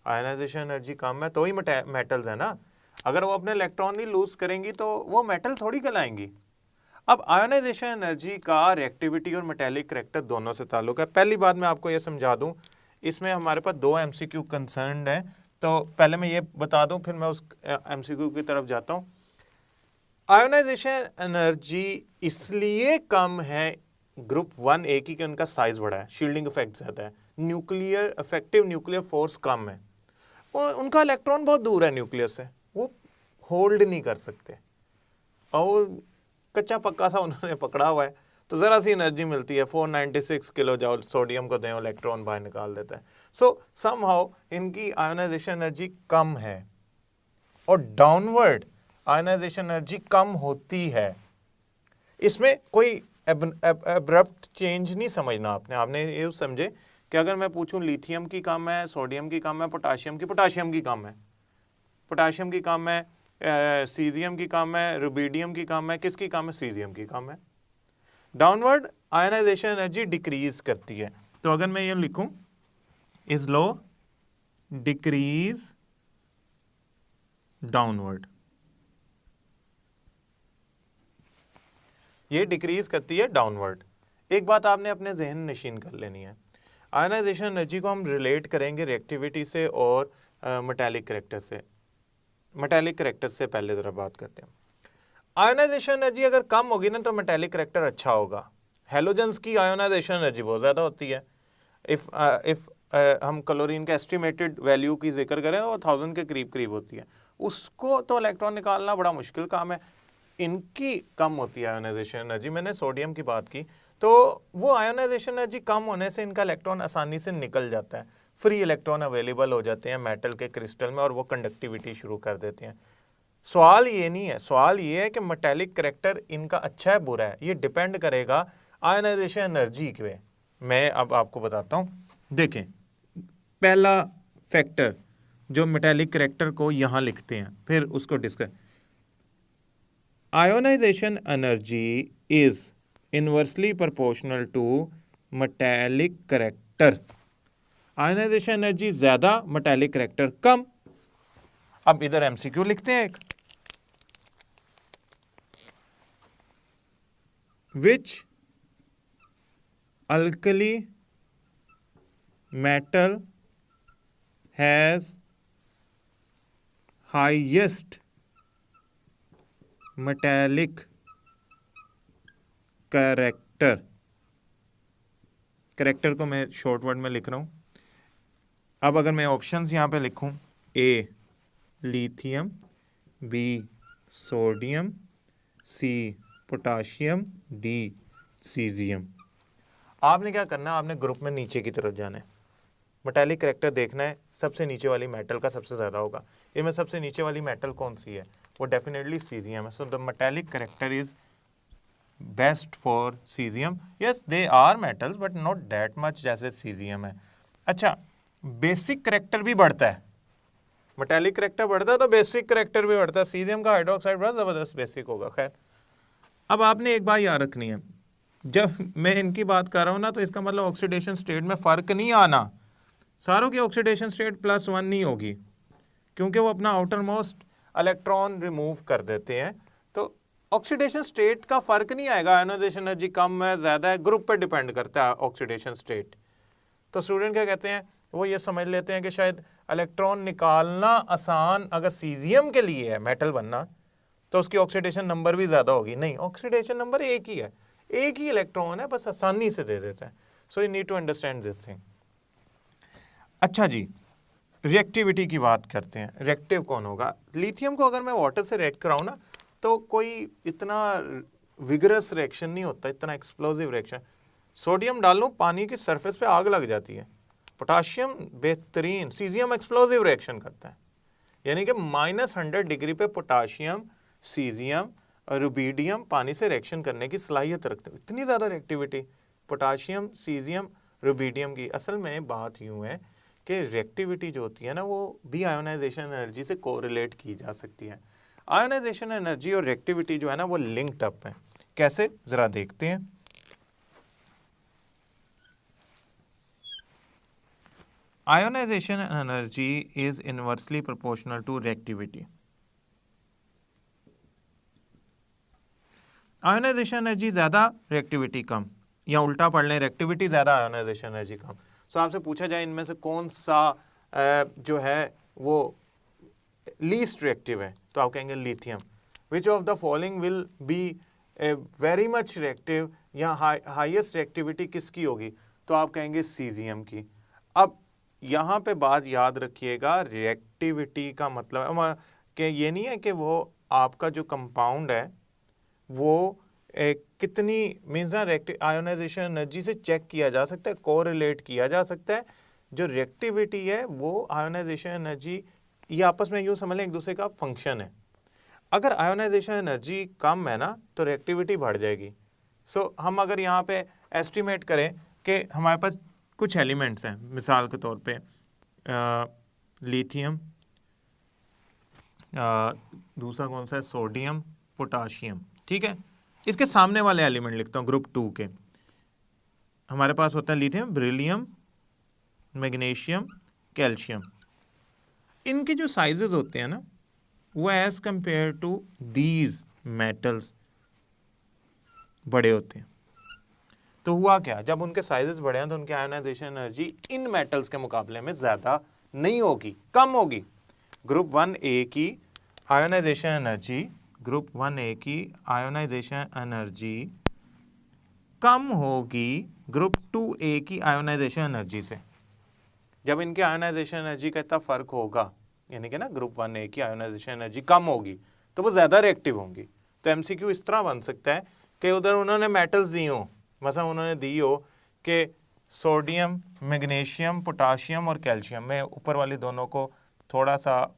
आयोनाइजेशन एनर्जी कम है तो ही मेटल्स है ना। अगर वो अपने इलेक्ट्रॉन नहीं लूज करेंगी तो वो मेटल थोड़ी कहलाएंगी। अब आयोनाइजेशन एनर्जी का रिएक्टिविटी और मेटेलिक करैक्टर दोनों से ताल्लुक है। पहली बात मैं आपको ये समझा दूं, इसमें हमारे पास 2 एमसीक्यू कंसर्न है, तो पहले मैं ये बता दूं फिर मैं उस एमसीक्यू की तरफ जाता हूं। आयोनाइजेशन एनर्जी इसलिए कम है ग्रुप 1A की कि उनका साइज बड़ा है, शील्डिंग इफेक्ट ज्यादा है, न्यूक्लियर इफेक्टिव न्यूक्लियर फोर्स कम है, उनका इलेक्ट्रॉन बहुत दूर है न्यूक्लियस से, वो होल्ड नहीं कर सकते और कच्चा पक्का सा उन्होंने पकड़ा हुआ है, तो ज़रा सी एनर्जी मिलती है, 496 किलो जॉल सोडियम को दें, इलेक्ट्रॉन बाहर निकाल देता है। सो समहाउ इनकी आयोनाइजेशन एनर्जी कम है और डाउनवर्ड आयोनाइजेशन एनर्जी कम होती है। इसमें कोई एब्रप्ट चेंज नहीं समझना आपने ये समझे कि अगर मैं पूछूं लिथियम की कम है, सोडियम की कम है, पोटाशियम की कम है, पोटाशियम की कम है, सीजियम की कम है, रुबिडियम की कम है, किसकी कम है? सीजियम की कम है। डाउनवर्ड आयनाइजेशन एनर्जी डिक्रीज करती है। तो अगर मैं ये लिखूं इज लो डिक्रीज डाउनवर्ड, ये डिक्रीज करती है डाउनवर्ड। एक बात आपने अपने जहन नशीन कर लेनी है, आयनाइजेशन एनर्जी को हम रिलेट करेंगे रिएक्टिविटी से और मेटालिक करैक्टर से। मेटालिक करैक्टर से पहले ज़रा बात करते हैं। आयोनाइजेशन एनर्जी अगर कम होगी ना तो मेटालिक करैक्टर अच्छा होगा। हेलोजेंस की आयोनाइजेशन एनर्जी बहुत ज़्यादा होती है। इफ़ हम क्लोरीन के एस्टिमेटेड वैल्यू की जिक्र करें तो 1000 के करीब करीब होती है, उसको तो इलेक्ट्रॉन निकालना बड़ा मुश्किल काम है। इनकी कम होती है आयोनाइजेशन एनर्जी। मैंने सोडियम की बात की तो वो आयोनाइजेशन एनर्जी कम होने से इनका इलेक्ट्रॉन आसानी से निकल जाता है, फ्री इलेक्ट्रॉन अवेलेबल हो जाते हैं मेटल के क्रिस्टल में और वो कंडक्टिविटी शुरू कर देते हैं। सवाल ये नहीं है, सवाल ये है कि मेटालिक करैक्टर इनका अच्छा है बुरा है, ये डिपेंड करेगा आयोनाइजेशन एनर्जी पे। मैं अब आपको बताता हूँ। देखें, पहला फैक्टर जो मेटालिक करैक्टर को यहाँ लिखते हैं फिर उसको discuss, ionization energy is inversely proportional to metallic character. Ionization energy ज्यादा, मेटालिक करैक्टर कम। अब इधर एमसीक्यू लिखते हैं एक, which alkali metal has highest metallic character. Character को मैं शॉर्ट वर्ड में लिख रहा हूं। अब अगर मैं ऑप्शंस यहां पे लिखूं, A lithium, B sodium, C potassium, D caesium, आपने क्या करना है, आपने ग्रुप में नीचे की तरफ जाना है, मेटालिक करैक्टर देखना है, सबसे नीचे वाली मेटल का सबसे ज़्यादा होगा। इनमें सबसे नीचे वाली मेटल कौन सी है? वो डेफिनेटली सीजियम है। So the metallic character is best for caesium. Yes they are metals but not that much जैसे सीजियम है। अच्छा, बेसिक करैक्टर भी बढ़ता है, मेटालिक करैक्टर बढ़ता है तो बेसिक करैक्टर भी बढ़ता है। सीजियम का हाइड्रोक्साइड बड़ा ज़बरदस्त बेसिक होगा। खैर, अब आपने एक बात याद रखनी है, जब मैं इनकी बात कर रहा हूँ ना तो इसका मतलब ऑक्सीडेशन स्टेट में फ़र्क नहीं आना। सारों की ऑक्सीडेशन स्टेट +1 नहीं होगी क्योंकि वो अपना आउटर मोस्ट इलेक्ट्रॉन रिमूव कर देते हैं, तो ऑक्सीडेशन स्टेट का फ़र्क नहीं आएगा। आयोनाइजेशन एनर्जी कम है ज़्यादा है, ग्रुप पे डिपेंड करता है ऑक्सीडेशन स्टेट। तो स्टूडेंट क्या कहते हैं, वो ये समझ लेते हैं कि शायद इलेक्ट्रॉन निकालना आसान अगर सीजियम के लिए है मेटल बनना तो उसकी ऑक्सीडेशन नंबर भी ज़्यादा होगी। नहीं, ऑक्सीडेशन नंबर एक ही है, एक ही इलेक्ट्रॉन है, बस आसानी से दे देता है। So you need to understand this thing. अच्छा जी, रिएक्टिविटी की बात करते हैं। रिएक्टिव कौन होगा? लिथियम को अगर मैं वाटर से रिएक्ट कराऊँ ना तो कोई इतना विगरस रिएक्शन नहीं होता, इतना एक्सप्लोजिव रिएक्शन। सोडियम डालूं पानी की सरफेस पे आग लग जाती है। पोटाशियम बेहतरीन, सीजियम एक्सप्लोजिव रिएक्शन करता है, यानी कि -100 डिग्री पे पोटाशियम, सीजियम और रुबिडियम पानी से रिएक्शन करने की सलाहियत रखते हैं। इतनी ज़्यादा रिएक्टिविटी पोटाशियम, सीजियम, रुबिडियम की। असल में बात यूँ है कि रिएक्टिविटी जो होती है ना वो भी आयोनाइजेशन एनर्जी से कोरिलेट की जा सकती है। आयोनाइजेशन एनर्जी और रिएक्टिविटी जो है ना वो लिंक्ड अप है। कैसे, ज़रा देखते हैं। Ionization energy is inversely proportional to reactivity. Ionization energy ज़्यादा, रिएक्टिविटी कम, या उल्टा पढ़ लें, रिएक्टिविटी ज़्यादा, आयोनाइजेशन एनर्जी कम। सो आपसे पूछा जाए इनमें से कौन सा जो है वो लीस्ट रिएक्टिव है, तो आप कहेंगे lithium. Which of the following will be very much reactive, या हाईएस्ट रिएक्टिविटी किसकी होगी, तो आप कहेंगे सीजियम की। अब यहाँ पे बात याद रखिएगा, रिएक्टिविटी का मतलब कि ये नहीं है कि वो आपका जो कंपाउंड है वो कितनी मीन्स आयोनाइजेशन एनर्जी से चेक किया जा सकता है, कोरिलेट किया जा सकता है। जो रिएक्टिविटी है वो आयोनाइजेशन एनर्जी, ये आपस में यूँ समझ लें एक दूसरे का फंक्शन है। अगर आयोनाइजेशन एनर्जी कम है ना तो रिएक्टिविटी बढ़ जाएगी। सो हम अगर यहाँ पे एस्टिमेट करें कि हमारे पास कुछ एलिमेंट्स हैं, मिसाल के तौर पे लिथियम, दूसरा कौन सा है, सोडियम, पोटाशियम, ठीक है। इसके सामने वाले एलिमेंट लिखता हूँ ग्रुप 2 के। हमारे पास होता है लिथियम, बेरिलियम, मैग्नीशियम, कैल्शियम। इनके जो साइजेस होते हैं ना वो as compare to these metals बड़े होते हैं। तो हुआ क्या, जब उनके साइजेस बड़े हैं तो उनकी आयोनाइजेशन एनर्जी इन मेटल्स के मुकाबले में ज़्यादा नहीं होगी, कम होगी। ग्रुप 1A की आयोनाइजेशन एनर्जी, ग्रुप 1A की आयोनाइजेशन एनर्जी कम होगी ग्रुप 2A की आयोनाइजेशन एनर्जी से। जब इनके आयोनाइजेशन एनर्जी का इतना फ़र्क होगा, यानी कि ना ग्रुप 1A की आयोनाइजेशन एनर्जी कम होगी तो वो ज़्यादा रिएक्टिव होंगी। तो MCQ इस तरह बन सकता है कि उधर उन्होंने मेटल्स दी हों, मतलब उन्होंने दी हो कि सोडियम, मैग्नीशियम, पोटाशियम और कैल्शियम। मैं ऊपर वाली दोनों को थोड़ा सा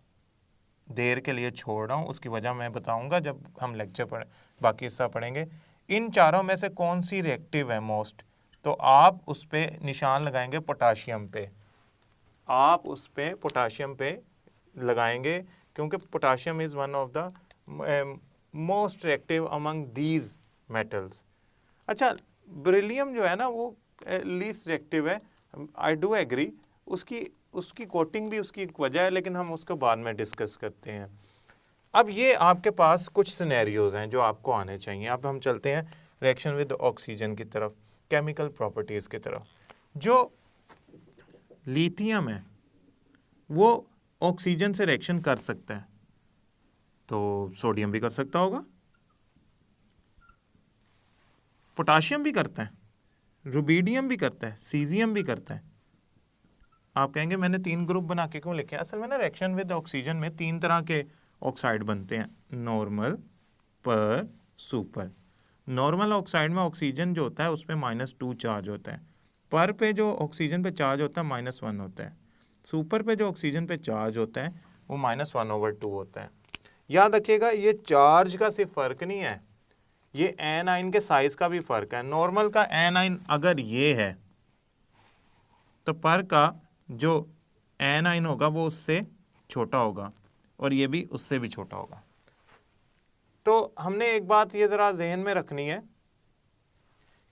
देर के लिए छोड़ रहा हूँ, उसकी वजह मैं बताऊँगा जब हम लेक्चर बाकी हिस्सा पढ़ेंगे। इन चारों में से कौन सी रिएक्टिव है मोस्ट, तो आप उस पर निशान लगाएंगे पोटाशियम पे, आप उस पर पोटाशियम पे लगाएंगे, क्योंकि potassium is one of the most reactive among these metals. अच्छा, बेरिलियम जो है ना वो लीस्ट रिएक्टिव है, आई डू एग्री, उसकी कोटिंग भी उसकी एक वजह है, लेकिन हम उसको बाद में डिस्कस करते हैं। अब ये आपके पास कुछ सिनेरियोज हैं जो आपको आने चाहिए। अब हम चलते हैं रिएक्शन विद ऑक्सीजन की तरफ, केमिकल प्रॉपर्टीज़ की तरफ। जो लिथियम है वो ऑक्सीजन से रिएक्शन कर सकता है, तो सोडियम भी कर सकता होगा, पोटाशियम भी करता है, रुबीडियम भी करता है, सीजियम भी करता है। आप कहेंगे मैंने 3 ग्रुप बना के क्यों लिखे? असल में ना रिएक्शन विद ऑक्सीजन में 3 तरह के ऑक्साइड बनते हैं, नॉर्मल, पर, सुपर। नॉर्मल ऑक्साइड में ऑक्सीजन जो होता है उस पर -2 चार्ज होता है, पर पे जो ऑक्सीजन पे चार्ज होता है -1 होता है, सुपर पे जो ऑक्सीजन पे चार्ज होता है वो -1/2 होता है। याद रखिएगा ये चार्ज का सिर्फ फ़र्क नहीं है, ये एनाइन के साइज का भी फ़र्क है। नॉर्मल का एनाइन अगर ये है तो पर का जो एनाइन होगा वो उससे छोटा होगा, और ये भी उससे भी छोटा होगा। तो हमने एक बात ये ज़रा जहन में रखनी है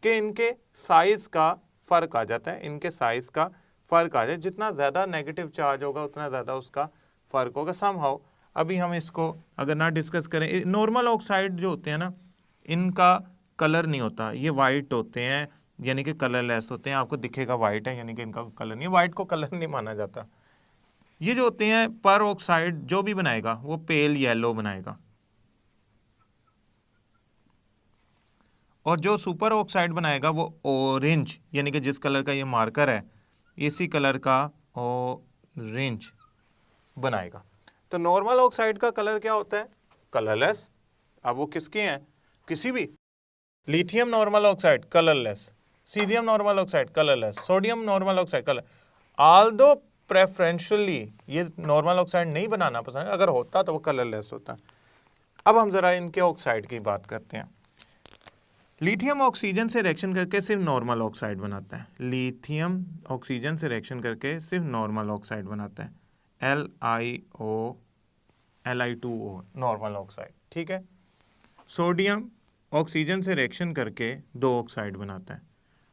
कि इनके साइज़ का फ़र्क आ जाता है, इनके साइज़ का फ़र्क आ जाए, जितना ज़्यादा नेगेटिव चार्ज होगा उतना ज़्यादा उसका फ़र्क होगा। समहाउ अभी हम इसको अगर ना डिस्कस करें, नॉर्मल ऑक्साइड जो होते हैं ना इनका कलर नहीं होता, ये वाइट होते हैं, यानी कि कलरलेस होते हैं। आपको दिखेगा वाइट है, यानी कि इनका कलर नहीं है, वाइट को कलर नहीं माना जाता। ये जो होते हैं पर ऑक्साइड जो भी बनाएगा वो पेल येलो बनाएगा, और जो सुपर ऑक्साइड बनाएगा वो ऑरेंज, यानी कि जिस कलर का ये मार्कर है इसी कलर का ऑरेंज बनाएगा। तो नॉर्मल ऑक्साइड का कलर क्या होता है? कलरलेस। अब वो किसके हैं? किसी भी, lithium normal oxide colourless, caesium normal oxide colourless, sodium normal oxide colour. Aldous preferentially ये नॉर्मल ऑक्साइड नहीं बनाना पसंद है, अगर होता तो वो कलरलेस होता। अब हम ज़रा इनके ऑक्साइड की बात करते हैं। लिथियम ऑक्सीजन से रिएक्शन करके सिर्फ नॉर्मल ऑक्साइड बनाता है, लिथियम ऑक्सीजन से रिएक्शन करके सिर्फ नॉर्मल ऑक्साइड बनाता है, Li2O नॉर्मल ऑक्साइड, ठीक है। सोडियम ऑक्सीजन से रिएक्शन करके 2 ऑक्साइड बनाता है।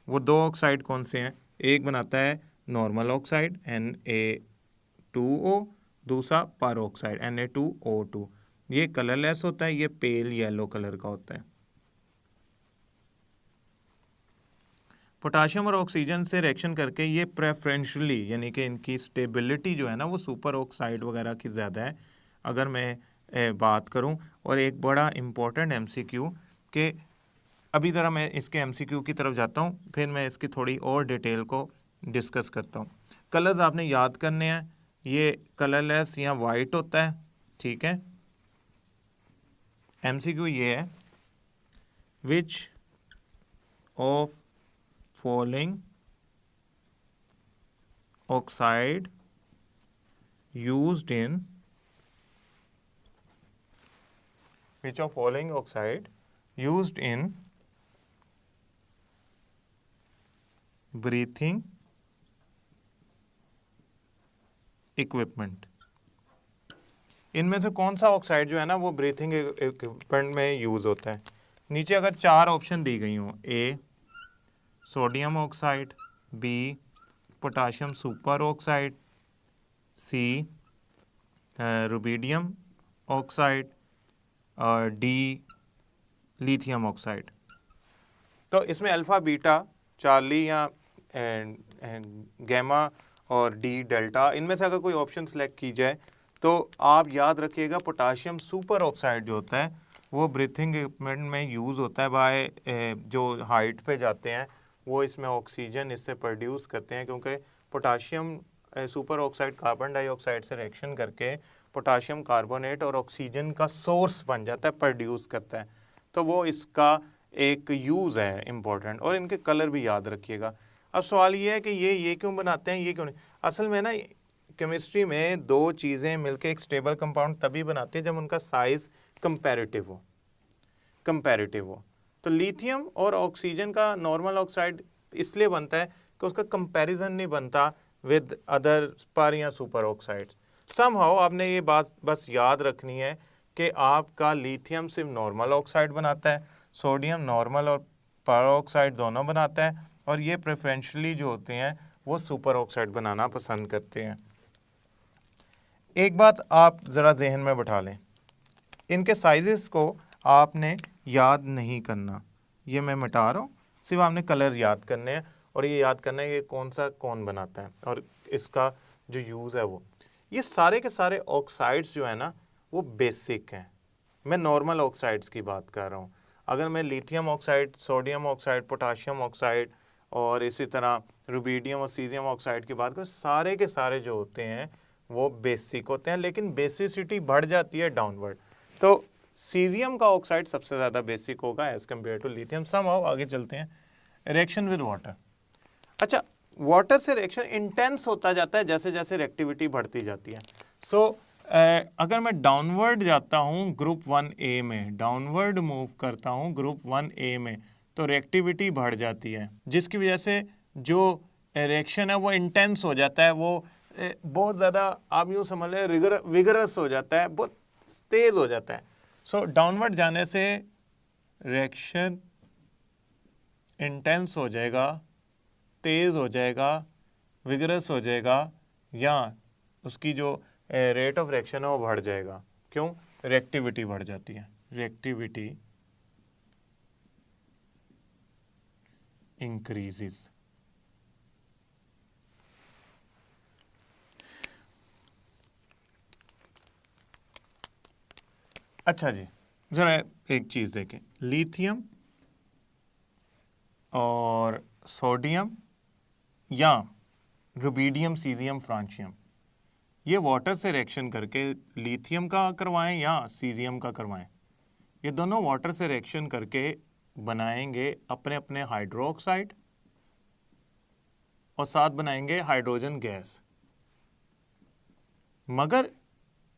वो 2 ऑक्साइड कौन से हैं? एक बनाता है नॉर्मल ऑक्साइड Na2O, दूसरा पर ऑक्साइड Na2O2। ये कलरलेस होता है, ये पेल येलो कलर का होता है। पोटाशियम और ऑक्सीजन से रिएक्शन करके ये प्रेफरेंशियली यानी कि इनकी स्टेबिलिटी जो है ना वो सुपर ऑक्साइड वगैरह की ज़्यादा है अगर मैं बात करूं। और एक बड़ा इम्पोर्टेंट एमसीक्यू कि अभी ज़रा मैं इसके एमसीक्यू की तरफ जाता हूं, फिर मैं इसकी थोड़ी और डिटेल को डिस्कस करता हूं। कलर्स आपने याद करने हैं, ये कलरलेस या वाइट होता है, ठीक है। एमसीक्यू ये है, which of following oxide used in which of following oxide used in breathing equipment, इनमें से कौन सा ऑक्साइड जो है ना वो ब्रीथिंग इक्विपमेंट में यूज होता है। नीचे अगर 4 ऑप्शन दी गई हों, A sodium oxide, B potassium super oxide, C rubidium oxide और डी लिथियम ऑक्साइड। तो इसमें अल्फ़ा बीटा चार्ली या गैमा और डी डेल्टा, इनमें से अगर कोई ऑप्शन सेलेक्ट की जाए तो आप याद रखिएगा पोटाशियम सुपर ऑक्साइड जो होता है वो ब्रीथिंग इक्विपमेंट में यूज़ होता है। बाय जो हाइट पे जाते हैं वो इसमें ऑक्सीजन इससे प्रोड्यूस करते हैं, क्योंकि potassium super oxide carbon dioxide से रिएक्शन करके पोटाशियम कार्बोनेट और ऑक्सीजन का सोर्स बन जाता है, प्रोड्यूस करता है। तो वो इसका एक यूज़ है इम्पोर्टेंट। और इनके कलर भी याद रखिएगा। अब सवाल ये है कि ये क्यों बनाते हैं, ये क्यों नहीं। असल में ना केमिस्ट्री में 2 चीज़ें मिलकर एक स्टेबल कंपाउंड तभी बनाते हैं जब उनका साइज़ कंपैरेटिव हो। तो लिथियम और ऑक्सीजन का नॉर्मल ऑक्साइड इसलिए बनता है कि उसका कंपैरिजन नहीं बनता विद अदर पर या सुपर ऑक्साइड्स। समहाउ आपने ये बात बस याद रखनी है कि आपका लिथियम सिर्फ नॉर्मल ऑक्साइड बनाता है, सोडियम नॉर्मल और पर ऑक्साइड दोनों बनाता है, और ये प्रेफरेंशियली जो होते हैं वो सुपर ऑक्साइड बनाना पसंद करते हैं। एक बात आप ज़रा जहन में बैठा लें, इनके साइजेस को आपने याद नहीं करना, ये मैं मिटा रहा हूँ, सिर्फ आपने कलर याद करने हैं और ये याद करना है कि कौन सा कौन बनाता है और इसका जो यूज़ है वो। ये सारे के सारे ऑक्साइड्स जो है ना वो बेसिक हैं। मैं नॉर्मल ऑक्साइड्स की बात कर रहा हूँ। अगर मैं lithium oxide, sodium oxide, potassium oxide और इसी तरह रुबिडियम और सीजियम ऑक्साइड की बात करूँ, सारे के सारे जो होते हैं वो बेसिक होते हैं, लेकिन बेसिसिटी बढ़ जाती है डाउनवर्ड। तो सीजियम का ऑक्साइड सबसे ज़्यादा बेसिक होगा as compare to lithium. Somehow आगे चलते हैं। Reaction with water. अच्छा, वाटर से रिएक्शन इंटेंस होता जाता है जैसे जैसे रिएक्टिविटी बढ़ती जाती है। सो अगर मैं डाउनवर्ड जाता हूँ ग्रुप 1A में, डाउनवर्ड मूव करता हूँ ग्रुप 1A में, तो रिएक्टिविटी बढ़ जाती है, जिसकी वजह से जो रिएक्शन है वो इंटेंस हो जाता है, वो बहुत ज़्यादा आप यूँ समझ लें विगरस हो जाता है, बहुत तेज़ हो जाता है। सो डाउनवर्ड जाने से रिएक्शन इंटेंस हो जाएगा, तेज़ हो जाएगा, विगरस हो जाएगा, या उसकी जो रेट ऑफ रिएक्शन है वो बढ़ जाएगा। क्यों? रिएक्टिविटी बढ़ जाती है, रिएक्टिविटी इंक्रीजेस। अच्छा जी, ज़रा एक चीज़ देखें, लिथियम और सोडियम या रुबिडियम, सीजियम, फ्रांशियम, ये वाटर से रिएक्शन करके लिथियम का करवाएं या सीजियम का करवाएं, ये दोनों वाटर से रिएक्शन करके बनाएंगे अपने अपने हाइड्रोक्साइड और साथ बनाएंगे हाइड्रोजन गैस। मगर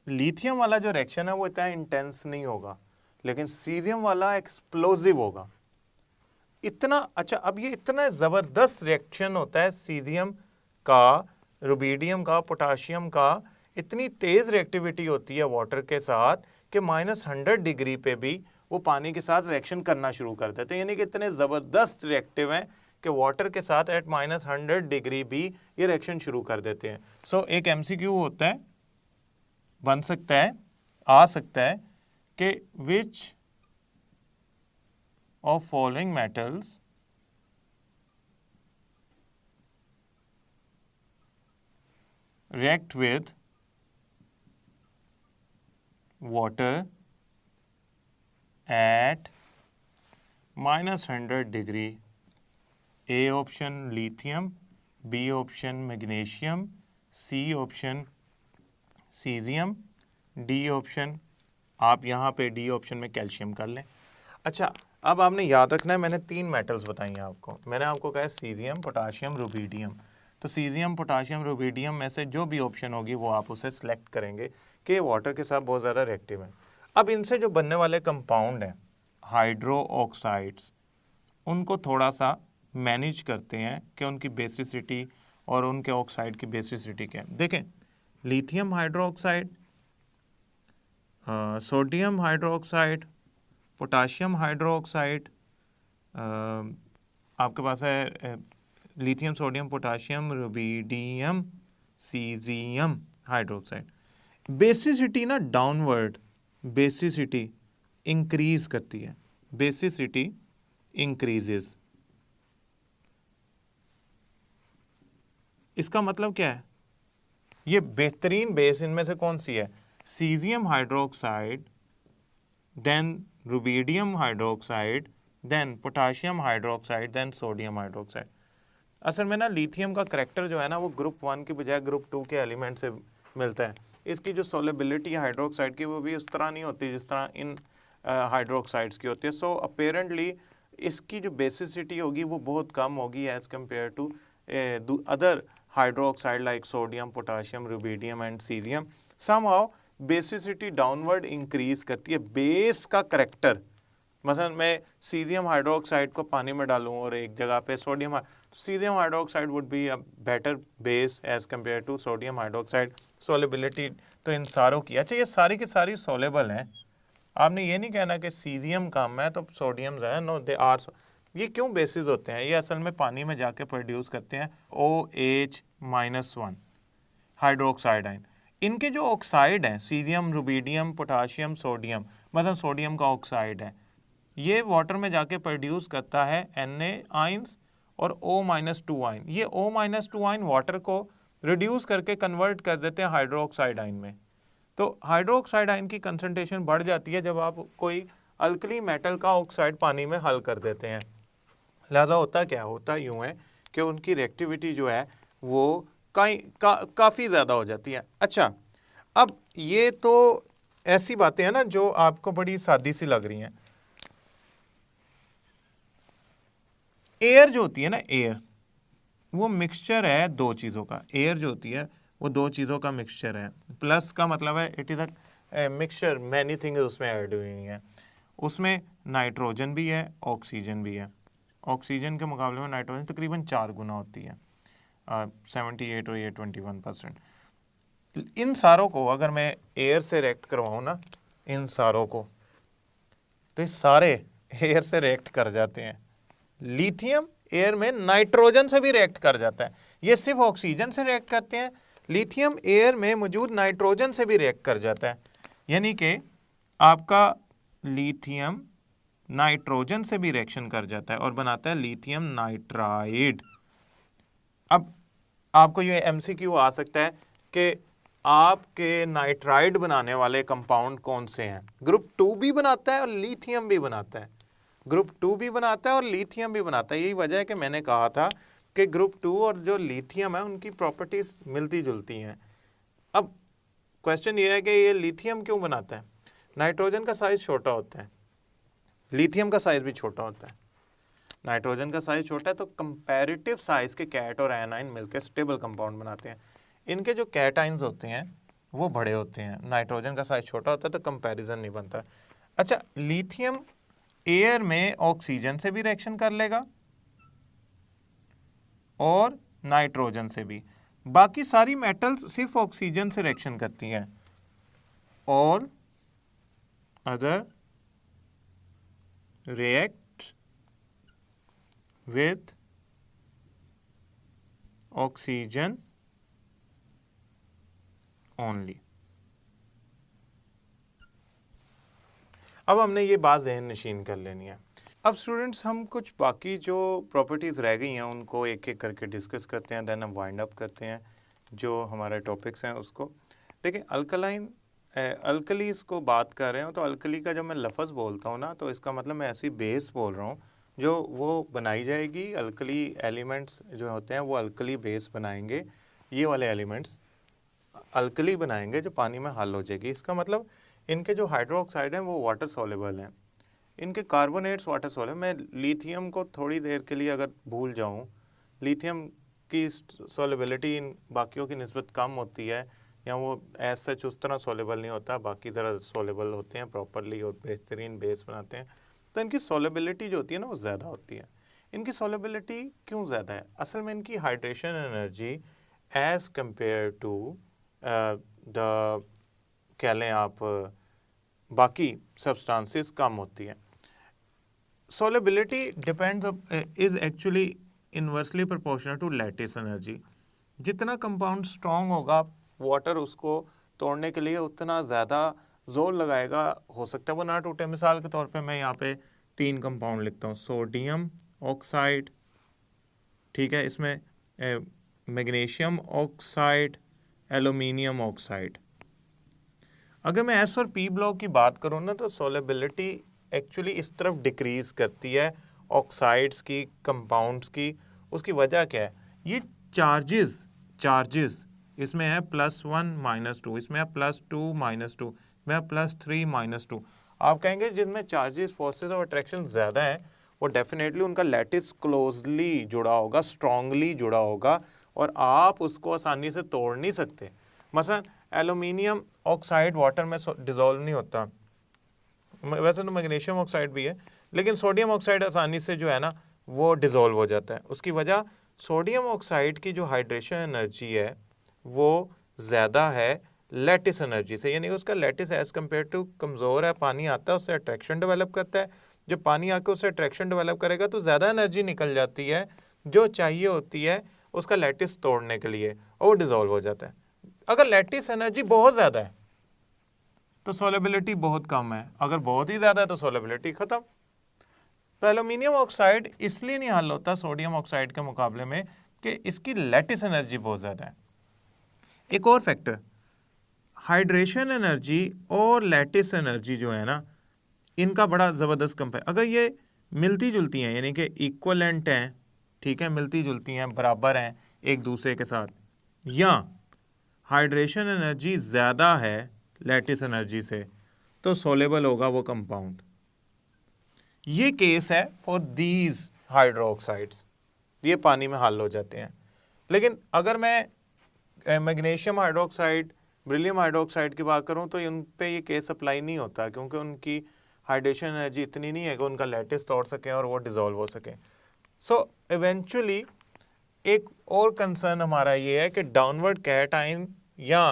लिथियम वाला जो रिएक्शन है वो इतना इंटेंस नहीं होगा, लेकिन सीजियम वाला एक्सप्लोजिव होगा। इतना अच्छा, अब ये इतना ज़बरदस्त रिएक्शन होता है सीजियम का, रुबिडियम का, पोटाशियम का, इतनी तेज़ रिएक्टिविटी होती है वाटर के साथ कि -100 डिग्री पे भी वो पानी के साथ रिएक्शन करना शुरू कर देते हैं। यानी कि इतने ज़बरदस्त रिएक्टिव हैं कि वाटर के साथ एट -100 डिग्री भी ये रिएक्शन शुरू कर देते हैं। सो एक MCQ होता है, बन सकता है, आ सकता है कि which of following metals react with water at -100 degree. A option lithium, B option magnesium, C option caesium, D option, आप यहाँ पे D ऑप्शन में कैल्शियम कर लें। अच्छा, अब आपने याद रखना है, मैंने 3 मेटल्स बताई हैं आपको। मैंने आपको कहा है सीजियम, पोटाशियम, रुबीडियम। तो सीजियम, पोटाशियम, रुबीडियम में से जो भी ऑप्शन होगी वो आप उसे सिलेक्ट करेंगे कि वाटर के साथ बहुत ज़्यादा रिएक्टिव है। अब इनसे जो बनने वाले कंपाउंड हैं हाइड्रो ऑक्साइड्स, उनको थोड़ा सा मैनेज करते हैं कि उनकी बेसिसिटी और उनके ऑक्साइड की बेसिसिटी क्या है। देखें, lithium hydroxide, sodium hydroxide, potassium hydroxide, आपके पास है lithium, sodium, potassium, rubidium, caesium hydroxide. Basicity ना डाउनवर्ड बेसिसिटी इंक्रीज करती है, बेसिसिटी इंक्रीजेस। इसका मतलब क्या है? ये बेहतरीन बेस इनमें से कौन सी है? Caesium hydroxide, then rubidium hydroxide, then potassium hydroxide, then sodium hydroxide. असल में ना लिथियम का करैक्टर जो है ना वो ग्रुप 1 की बजाय ग्रुप 2 के एलिमेंट से मिलता है। इसकी जो सोलेबिलिटी हाइड्रोक्साइड की वो भी उस तरह नहीं होती जिस तरह इन हाइड्रोक्साइड्स की होती है। सो अपेरेंटली इसकी जो बेसिसिटी होगी वो बहुत कम होगी as compare to other hydroxide like sodium, potassium, rubidium and caesium. Somehow basicity downward increase करती है। बेस का करैक्टर, मसलन मैं सीजियम हाइड्रोक्साइड को पानी में डालूं और एक जगह पे caesium hydroxide would be a better base as compare to sodium hydroxide. Solubility तो इन सारों की, अच्छा ये सारी की सारी सोलेबल हैं। आपने ये नहीं कहना कि सीजियम कम है तो सोडियम है, नो दे आर। ये क्यों बेसिस होते हैं? ये असल में पानी में जाके प्रोड्यूस करते हैं OH-1 हाइड्रोक्साइड आयन। इनके जो ऑक्साइड हैं सीजियम, रुबीडियम, पोटाशियम, सोडियम, मतलब सोडियम का ऑक्साइड है, ये वाटर में जाके प्रोड्यूस करता है Na आइंस और O-2 आयन। ये O-2 आयन वाटर को रिड्यूस करके कन्वर्ट कर देते हैं हाइड्रोक्साइड आयन में। तो हाइड्रोक्साइड आयन की कंसंट्रेशन बढ़ जाती है जब आप कोई अल्कली मेटल का ऑक्साइड पानी में हल कर देते हैं। लिहाजा होता क्या होता यूँ है कि उनकी रिएक्टिविटी जो है वो काफ़ी ज़्यादा हो जाती है। अच्छा, अब ये तो ऐसी बातें हैं ना जो आपको बड़ी सादी सी लग रही हैं। एयर जो होती है ना, एयर वो मिक्सचर है दो चीज़ों का। एयर जो होती है वो दो चीज़ों का मिक्सचर है। प्लस का मतलब है it is a mixture, many things उसमें ऐड हुई हैं। उसमें नाइट्रोजन भी है, ऑक्सीजन भी है। ऑक्सीजन के मुकाबले में नाइट्रोजन तकरीबन 4 गुना होती है, 78 और ये 21%। इन सारों को अगर मैं एयर से रिएक्ट करवाऊँ ना, इन सारों को, तो ये सारे एयर से रिएक्ट कर जाते हैं। लिथियम एयर में नाइट्रोजन से भी रिएक्ट कर जाता है। ये सिर्फ ऑक्सीजन से रिएक्ट करते हैं, लिथियम एयर में मौजूद नाइट्रोजन से भी रिएक्ट कर जाता है। यानी कि आपका लिथियम नाइट्रोजन से भी रिएक्शन कर जाता है और बनाता है लिथियम नाइट्राइड। अब आपको ये MCQ आ सकता है कि आपके नाइट्राइड बनाने वाले कंपाउंड कौन से हैं? ग्रुप 2 भी बनाता है और लिथियम भी बनाता है। ग्रुप 2 भी बनाता है और लिथियम भी बनाता है। यही वजह है कि मैंने कहा था कि ग्रुप 2 और जो लिथियम है उनकी प्रॉपर्टीज मिलती जुलती हैं। अब क्वेश्चन ये है कि ये लिथियम क्यों बनाता है? नाइट्रोजन का साइज छोटा होता है, लिथियम का साइज भी छोटा होता है। नाइट्रोजन का साइज छोटा है तो कंपैरेटिव साइज के कैट और एनाइन मिलकर स्टेबल कंपाउंड बनाते हैं। इनके जो कैटाइंस होते हैं वो बड़े होते हैं, नाइट्रोजन का साइज छोटा होता है तो कंपैरिजन नहीं बनता। अच्छा, लिथियम एयर में ऑक्सीजन से भी रिएक्शन कर लेगा और नाइट्रोजन से भी। बाकी सारी मेटल्स सिर्फ ऑक्सीजन से रिएक्शन करती हैं। All other react with oxygen only। अब हमने ये बात ज़हन नशीन कर लेनी है। अब स्टूडेंट्स हम कुछ बाकी जो प्रॉपर्टीज़ रह गई हैं उनको एक एक करके डिस्कस करते हैं, देन हम वाइंड अप करते हैं। जो हमारे टॉपिक्स हैं उसको। देखिए अल्कलीज को बात कर रहे हो तो अल्कली का जब मैं लफ्ज़ बोलता हूँ ना, तो इसका मतलब मैं ऐसी बेस बोल रहा हूँ जो वो बनाई जाएगी। अल्कली एलिमेंट्स जो होते हैं वो अल्कली बेस बनाएंगे, ये वाले एलिमेंट्स अल्कली बनाएंगे जो पानी में हल हो जाएगी। इसका मतलब इनके जो हाइड्रोक्साइड हैं वो वाटर सॉल्युबल हैं, इनके कार्बोनेट्स वाटर सॉल्युबल। मैं लिथियम को थोड़ी देर के लिए अगर भूल जाऊँ, लिथियम की सॉल्युबिलिटी इन बाकियों की निस्बत कम होती है, या वो एज सच उस तरह सॉल्युबल नहीं होता, बाकी ज़रा सॉल्युबल होते हैं प्रॉपरली और बेहतरीन बेस बनाते हैं, तो इनकी सॉल्युबिलिटी जो होती है ना वो ज़्यादा होती है। इनकी सॉल्युबिलिटी क्यों ज़्यादा है? असल में इनकी hydration energy as compare to the कह लें आप बाकी सब्सटेंसेस कम होती है। Solubility depends is actually inversely proportional to lattice energy. जितना कंपाउंड स्ट्रॉन्ग होगा वाटर उसको तोड़ने के लिए उतना ज़्यादा जोर लगाएगा, हो सकता है वो ना टूटे। मिसाल के तौर पे मैं यहाँ पे 3 कंपाउंड लिखता हूँ, सोडियम ऑक्साइड, ठीक है, इसमें मैग्नीशियम ऑक्साइड, एल्यूमिनियम ऑक्साइड। अगर मैं एस और पी ब्लॉक की बात करूँ ना, तो सॉल्युबिलिटी एक्चुअली इस तरफ डिक्रीज करती है ऑक्साइड्स की, कंपाउंड्स की। उसकी वजह क्या है? ये चार्जेस इसमें है +1 -2, इसमें है +2 -2, इसमें है +3 -2। आप कहेंगे जिनमें चार्जेस, फोर्सेस और अट्रैक्शन ज़्यादा है वो डेफिनेटली उनका लैटिस क्लोजली जुड़ा होगा, स्ट्रांगली जुड़ा होगा, और आप उसको आसानी से तोड़ नहीं सकते। मसलन एल्यूमिनियम ऑक्साइड वाटर में डिज़ोल्व नहीं होता, वैसे तो मैग्नीशियम ऑक्साइड भी है, लेकिन सोडियम ऑक्साइड आसानी से जो है ना वो डिज़ोल्व हो जाता है। उसकी वजह सोडियम ऑक्साइड की जो हाइड्रेशन एनर्जी है वो ज़्यादा है लैटिस एनर्जी से, यानी उसका लैटिस एज़ कम्पेयर टू कमज़ोर है। पानी आता है उससे अट्रैक्शन डेवलप करता है, जब पानी आके उससे अट्रैक्शन डेवलप करेगा तो ज़्यादा एनर्जी निकल जाती है जो चाहिए होती है उसका लैटिस तोड़ने के लिए, और वो डिज़ोल्व हो जाता है। अगर लैटिस एनर्जी बहुत ज़्यादा है तो सॉल्युबिलिटी बहुत कम है, अगर बहुत ही ज़्यादा है तो सॉल्युबिलिटी ख़त्म। तो एल्यूमिनियम ऑक्साइड इसलिए नहीं हल होता सोडियम ऑक्साइड के मुकाबले में कि इसकी लैटिस एनर्जी बहुत ज़्यादा है। एक और फैक्टर, हाइड्रेशन एनर्जी और लैटिस एनर्जी जो है ना, इनका बड़ा ज़बरदस्त कंपेयर। अगर ये मिलती जुलती हैं, यानी कि इक्वलेंट हैं, ठीक है, मिलती जुलती हैं, बराबर हैं एक दूसरे के साथ, या हाइड्रेशन एनर्जी ज़्यादा है लैटिस एनर्जी से, तो सोलेबल होगा वो कंपाउंड। ये केस है फॉर दीज हाइड्रोक्साइड्स, ये पानी में हल हो जाते हैं। लेकिन अगर मैं मैग्नीशियम हाइड्रोक्साइड, बेरिलियम हाइड्रोक्साइड की बात करूं तो उन पे ये केस अप्लाई नहीं होता, क्योंकि उनकी हाइड्रेशन एनर्जी इतनी नहीं है कि उनका लैटिस तोड़ सकें और वो डिज़ोल्व हो सकें। सो इवेंचुअली एक और कंसर्न हमारा ये है कि डाउनवर्ड कैटाइन या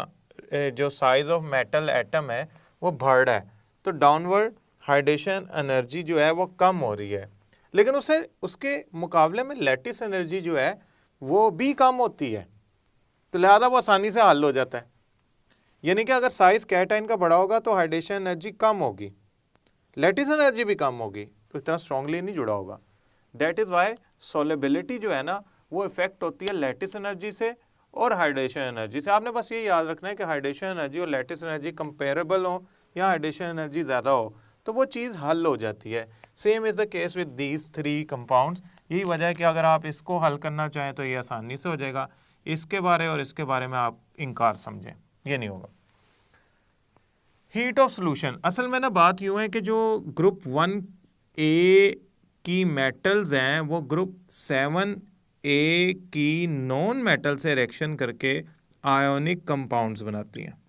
जो साइज ऑफ मेटल एटम है वो बढ़ रहा है, तो डाउनवर्ड हाइड्रेशन एनर्जी जो है वो कम हो रही है, लेकिन उसके मुकाबले में लैटिस एनर्जी जो है वो भी कम होती है, तो लिहाजा वो आसानी से हल हो जाता है। यानी कि अगर साइज कैटाइन का बड़ा होगा तो हाइड्रेशन एनर्जी कम होगी, लैटिस एनर्जी भी कम होगी, तो इतना स्ट्रांगली नहीं जुड़ा होगा। दैट इज़ वाई सोलेबिलिटी जो है ना वो इफेक्ट होती है लैटिस एनर्जी से और हाइड्रेशन एनर्जी से। आपने बस ये याद रखना है कि हाइड्रेशन एनर्जी और लैटिस एनर्जी कंपेरेबल हो या हाइड्रेशन एनर्जी ज़्यादा हो तो वो चीज़ हल हो जाती है। Same is the case with these 3 compounds. यही वजह है कि अगर आप इसको हल करना चाहें तो ये आसानी से हो जाएगा, इसके बारे और इसके बारे में आप इनकार समझें, ये नहीं होगा। हीट ऑफ सोल्यूशन, असल में ना बात यूँ है कि जो ग्रुप 1A की मेटल्स हैं वो ग्रुप 7A की नॉन मेटल से रिएक्शन करके आयोनिक कंपाउंड्स बनाती हैं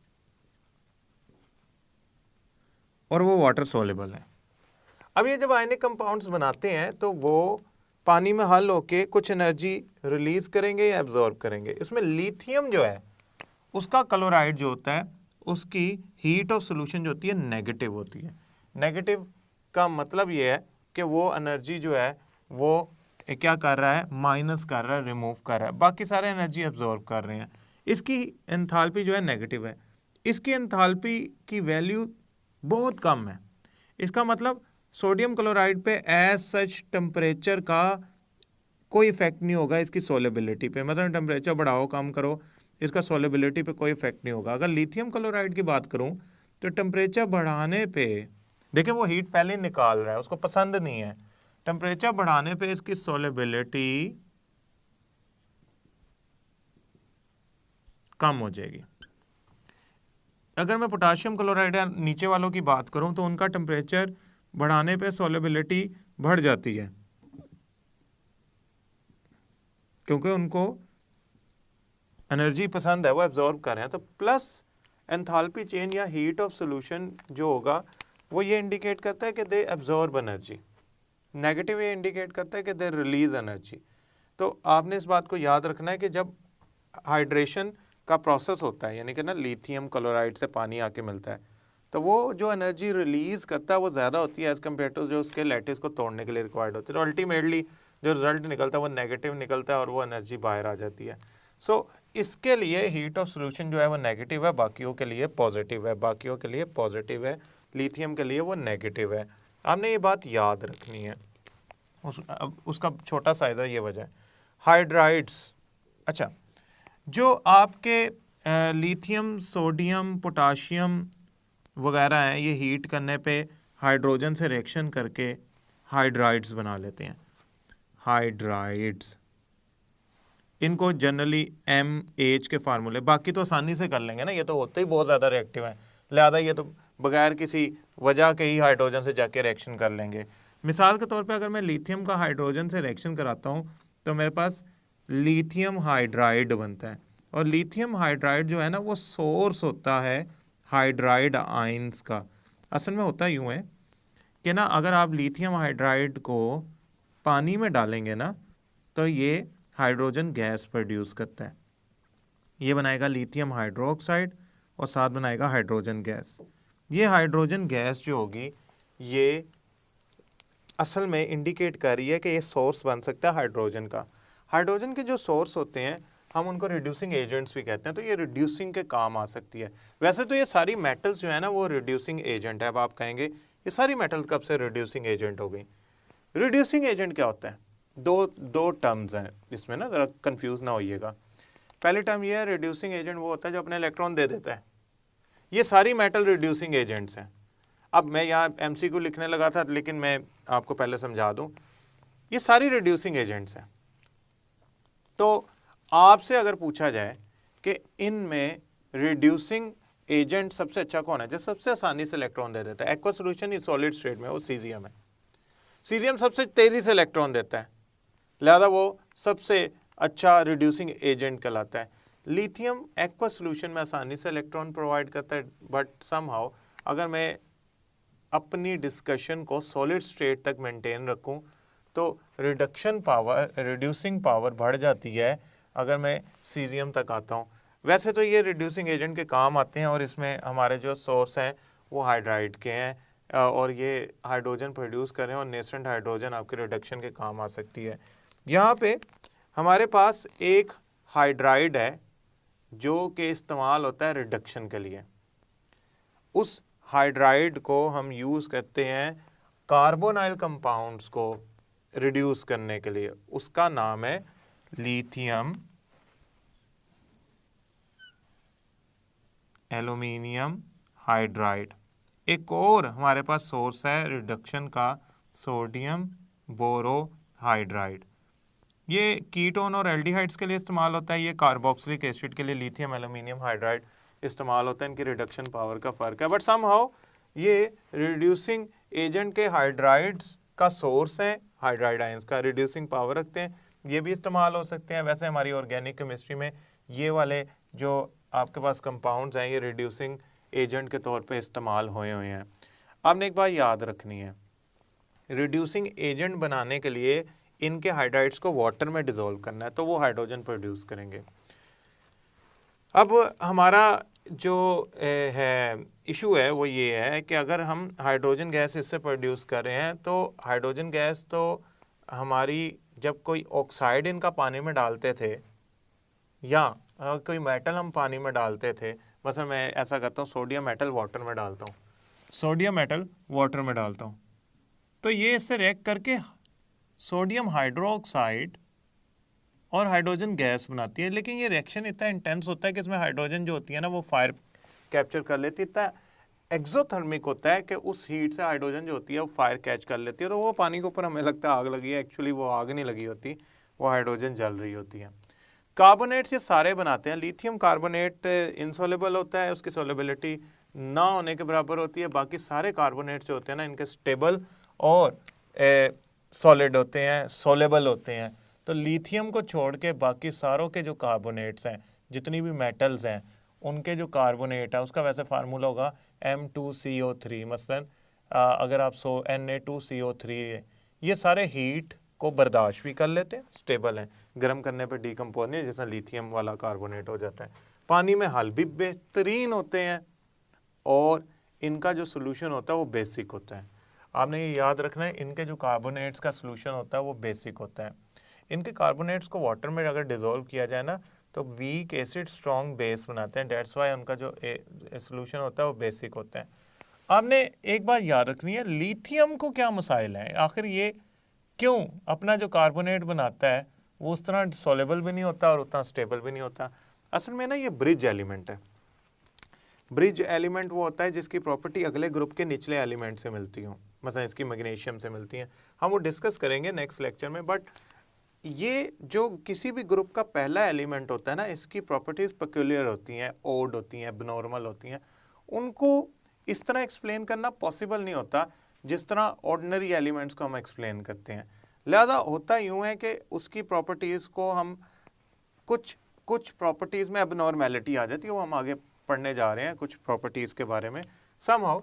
और वो वाटर सोल्युबल है। अब ये जब आयनिक कंपाउंड्स बनाते हैं तो वो पानी में हल होके कुछ एनर्जी रिलीज करेंगे या एब्जॉर्ब करेंगे। इसमें लिथियम जो है उसका क्लोराइड जो होता है उसकी हीट ऑफ सोल्यूशन जो होती है नेगेटिव होती है। नेगेटिव का मतलब ये है कि वो एनर्जी जो है वो क्या कर रहा है, माइनस कर रहा है, रिमूव कर रहा है, बाकी सारे एनर्जी एब्जॉर्ब कर रहे हैं। इसकी एंथैल्पी जो है नेगेटिव है, इसकी एंथैल्पी की वैल्यू बहुत कम है। इसका मतलब सोडियम क्लोराइड पे एज सच टेम्परेचर का कोई इफेक्ट नहीं होगा इसकी सोलेबिलिटी पे। मतलब टेम्परेचर बढ़ाओ कम करो इसका सॉल्युबिलिटी पे कोई इफेक्ट नहीं होगा। अगर लिथियम क्लोराइड की बात करूं तो टेम्परेचर बढ़ाने पे, देखिए वो हीट पहले निकाल रहा है, उसको पसंद नहीं है, टेम्परेचर बढ़ाने पे इसकी सॉल्युबिलिटी कम हो जाएगी। अगर मैं पोटाशियम क्लोराइड या नीचे वालों की बात करूं तो उनका टेम्परेचर बढ़ाने पे सॉल्युबिलिटी बढ़ जाती है, क्योंकि उनको एनर्जी पसंद है, वो एब्जॉर्ब कर रहे हैं। तो प्लस एंथैल्पी चेंज या हीट ऑफ सॉल्यूशन जो होगा वो ये इंडिकेट करता है कि दे एब्जॉर्ब एनर्जी, नेगेटिव ये इंडिकेट करता है कि दे रिलीज एनर्जी। तो आपने इस बात को याद रखना है कि जब हाइड्रेशन का प्रोसेस होता है, यानी कि ना लिथियम क्लोराइड से पानी आके मिलता है, तो वो जो एनर्जी रिलीज करता है वो ज़्यादा होती है एज़ कम्पेयर टू जो उसके लैटिस को तोड़ने के लिए रिक्वायर्ड होती है। तो अल्टीमेटली जो रिजल्ट निकलता है वो नेगेटिव निकलता है और वो एनर्जी बाहर आ जाती है। सो इसके लिए हीट ऑफ सोल्यूशन जो है वो नेगेटिव है, बाकियों के लिए पॉजिटिव है, बाकियों के लिए पॉजिटिव है, लिथियम के लिए वो नेगेटिव है। आपने ये बात याद रखनी है। उसका छोटा सा ये वजह है हाइड्राइड्स। अच्छा, जो आपके लिथियम, सोडियम, पोटाशियम वगैरह हैं, ये हीट करने पे हाइड्रोजन से रिएक्शन करके हाइड्राइड्स बना लेते हैं। हाइड्राइड्स, इनको जनरली MH के फार्मूले, बाकी तो आसानी से कर लेंगे ना, ये तो होते ही बहुत ज़्यादा रिएक्टिव हैं, लिहाजा ये तो बगैर किसी वजह के ही हाइड्रोजन से जाके रिएक्शन कर लेंगे। मिसाल के तौर पे अगर मैं लिथियम का हाइड्रोजन से रिएक्शन कराता हूँ तो मेरे पास लिथियम हाइड्राइड बनता है, और लिथियम हाइड्राइड जो है ना वो सोर्स होता है हाइड्राइड आयंस का। असल में होता यूँ है कि ना अगर आप लिथियम हाइड्राइड को पानी में डालेंगे ना तो ये हाइड्रोजन गैस प्रोड्यूस करता है, ये बनाएगा लिथियम हाइड्रोक्साइड और साथ बनाएगा हाइड्रोजन गैस। ये हाइड्रोजन गैस जो होगी ये असल में इंडिकेट कर रही है कि ये सोर्स बन सकता है हाइड्रोजन का। हाइड्रोजन के जो सोर्स होते हैं हम उनको रिड्यूसिंग एजेंट्स भी कहते हैं, तो ये रिड्यूसिंग के काम आ सकती है। वैसे तो ये सारी मेटल्स जो है ना वो रिड्यूसिंग एजेंट है। अब आप कहेंगे ये सारी मेटल्स कब से रिड्यूसिंग एजेंट हो गई? रिड्यूसिंग एजेंट क्या होता है? दो टर्म्स हैं इसमें ना, ज़रा कंफ्यूज ना होइएगा। पहली टर्म ये है, रिड्यूसिंग एजेंट वो होता है जो अपने इलेक्ट्रॉन दे देता है। ये सारी मेटल रिड्यूसिंग एजेंट्स हैं। अब मैं यहाँ MCQ लिखने लगा था, लेकिन मैं आपको पहले समझा दूँ, ये सारी रिड्यूसिंग एजेंट्स हैं। तो आपसे अगर पूछा जाए कि इनमें रिड्यूसिंग एजेंट सबसे अच्छा कौन है, जो सबसे आसानी से इलेक्ट्रॉन दे देता है, aqua solution is solid state में, वो सीजियम है। सीजियम सबसे तेजी से इलेक्ट्रॉन देता है, लिहाजा वो सबसे अच्छा रिड्यूसिंग एजेंट कहलाता है। लिथियम एक्वा सॉल्यूशन में आसानी से इलेक्ट्रॉन प्रोवाइड करता है, बट समहाउ अगर मैं अपनी डिस्कशन को सॉलिड स्टेट तक मेंटेन रखूं तो रिडक्शन पावर, रिड्यूसिंग पावर बढ़ जाती है अगर मैं सीजियम तक आता हूं। वैसे तो ये रिड्यूसिंग एजेंट के काम आते हैं और इसमें हमारे जो सोर्स हैं वो हाइड्राइड के हैं और ये हाइड्रोजन प्रोड्यूस करें और नेसेंट हाइड्रोजन आपके रिडक्शन के काम आ सकती है। यहाँ पे हमारे पास एक हाइड्राइड है जो कि इस्तेमाल होता है रिडक्शन के लिए। उस हाइड्राइड को हम यूज़ करते हैं कार्बोनाइल कंपाउंड्स को रिड्यूस करने के लिए, उसका नाम है लिथियम एल्यूमिनियम हाइड्राइड। एक और हमारे पास सोर्स है रिडक्शन का, सोडियम बोरोहाइड्राइड। ये कीटोन और एल्डिहाइड्स के लिए इस्तेमाल होता है, ये कार्बोक्सिलिक एसिड के लिए लिथियम एल्यूमिनियम हाइड्राइड इस्तेमाल होता है। इनकी रिडक्शन पावर का फ़र्क है, बट समहाउ ये रिड्यूसिंग एजेंट के हाइड्राइड्स का सोर्स है, हाइड्राइड आयंस का रिड्यूसिंग पावर रखते हैं, ये भी इस्तेमाल हो सकते हैं। वैसे हमारी ऑर्गेनिक केमिस्ट्री में ये वाले जो आपके पास कंपाउंड्स हैं ये रिड्यूसिंग एजेंट के तौर पे इस्तेमाल हुए हैं। आपने एक बात याद रखनी है, रिड्यूसिंग एजेंट बनाने के लिए इनके हाइड्राइड्स को वाटर में डिसॉल्व करना है तो वो हाइड्रोजन प्रोड्यूस करेंगे। अब हमारा जो है इशू है वो ये है कि अगर हम हाइड्रोजन गैस इससे प्रोड्यूस कर रहे हैं तो हाइड्रोजन गैस तो हमारी, जब कोई ऑक्साइड इनका पानी में डालते थे या कोई मेटल हम पानी में डालते थे, मतलब मैं ऐसा करता हूँ सोडियम मेटल वाटर में डालता हूँ, सोडियम मेटल वाटर में डालता हूँ, तो ये इससे रिएक्ट करके सोडियम हाइड्रोक्साइड और हाइड्रोजन गैस बनाती है। लेकिन ये रिएक्शन इतना इंटेंस होता है कि इसमें हाइड्रोजन जो होती है ना वो फायर कैप्चर कर लेती है, इतना एक्सोथर्मिक होता है कि उस हीट से हाइड्रोजन जो होती है वो फायर कैच कर लेती है, तो वो पानी के ऊपर हमें लगता है आग लगी है, एक्चुअली वो आग नहीं लगी होती, वो हाइड्रोजन जल रही होती है। कार्बोनेट्स ये सारे बनाते हैं। लिथियम कार्बोनेट इनसॉल्युबल होता है, उसकी सॉल्युबिलिटी ना होने के बराबर होती है। बाकी सारे कार्बोनेट्स जो होते हैं ना इनके स्टेबल और सॉलिड होते हैं, सोलेबल होते हैं। तो लिथियम को छोड़ के बाकी सारों के जो कार्बोनेट्स हैं, जितनी भी मेटल्स हैं, उनके जो कार्बोनेट है उसका वैसे फार्मूला होगा M2CO3। मसलन अगर आप Na2CO3 है, ये सारे हीट को बर्दाश्त भी कर लेते हैं, स्टेबल हैं, गर्म करने पे डिकम्पोज नहीं, जैसा लिथियम वाला कार्बोनेट हो जाता है। पानी में हल भी बेहतरीन होते हैं और इनका जो सोल्यूशन होता है वो बेसिक होता है। आपने ये याद रखना है, इनके जो कार्बोनेट्स का सोल्यूशन होता है वो बेसिक होता है। इनके कार्बोनेट्स को वाटर में अगर डिज़ोल्व किया जाए ना तो वीक एसिड स्ट्रॉन्ग बेस बनाते हैं, डेट्स वाई उनका जो सोल्यूशन होता है वो बेसिक होता है। आपने एक बात याद रखनी है, लिथियम को क्या मसाइल है, आखिर ये क्यों अपना जो कार्बोनेट बनाता है वो उस तरह सॉल्युबल भी नहीं होता और उतना स्टेबल भी नहीं होता। असल में ना ये ब्रिज एलिमेंट है। ब्रिज एलिमेंट वो होता है जिसकी प्रॉपर्टी अगले ग्रुप के निचले एलिमेंट से मिलती हो, मतलब इसकी मैग्नीशियम से मिलती है। हम वो डिस्कस करेंगे नेक्स्ट लेक्चर में। बट ये जो किसी भी ग्रुप का पहला एलिमेंट होता है ना, इसकी प्रॉपर्टीज पेक्यूलियर होती हैं, ओड होती हैं, एबनॉर्मल होती हैं। उनको इस तरह एक्सप्लेन करना पॉसिबल नहीं होता जिस तरह ऑर्डिनरी एलिमेंट्स को हम एक्सप्लेन करते हैं। लिहाजा होता यूँ है कि उसकी प्रॉपर्टीज़ को हम कुछ प्रॉपर्टीज़ में एबनॉर्मेलिटी आ जाती है, वो हम आगे पढ़ने जा रहे हैं कुछ प्रॉपर्टीज़ के बारे में। समहाउ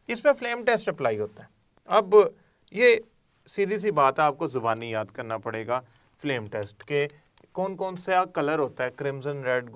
इस पर फ्लेम टेस्ट अप्लाई होता है। अब ये सीधी सी बात है, आपको ज़ुबानी याद करना पड़ेगा फ्लेम टेस्ट के कौन कौन सा कलर होता है, क्रिम्सन रेड,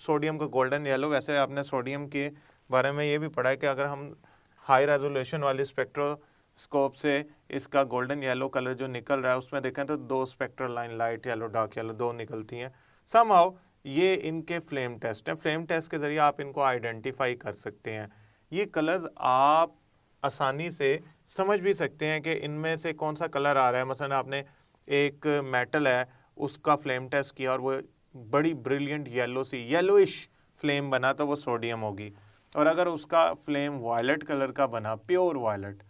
सोडियम का गोल्डन येलो। वैसे आपने सोडियम के बारे में ये भी पढ़ा है कि अगर हम हाई रेजोल्यूशन वाली स्पेक्ट्रोस्कोप से इसका गोल्डन येलो कलर जो निकल रहा है उसमें देखें तो 2 spectral line, light yellow, dark yellow, 2 निकलती हैं। समहाउ ये इनके फ्लेम टेस्ट हैं। फ्लेम टेस्ट के ज़रिए आप इनको आइडेंटिफाई कर सकते हैं। ये कलर्स आप आसानी से समझ भी सकते हैं कि इनमें से कौन सा कलर आ रहा है। मसलन आपने एक मेटल है उसका फ्लेम टेस्ट किया और वो बड़ी ब्रिलियंट येलो सी येलोइश फ्लेम बना तो वो सोडियम होगी, और अगर उसका फ्लेम वायलेट कलर का बना, प्योर वायलेट,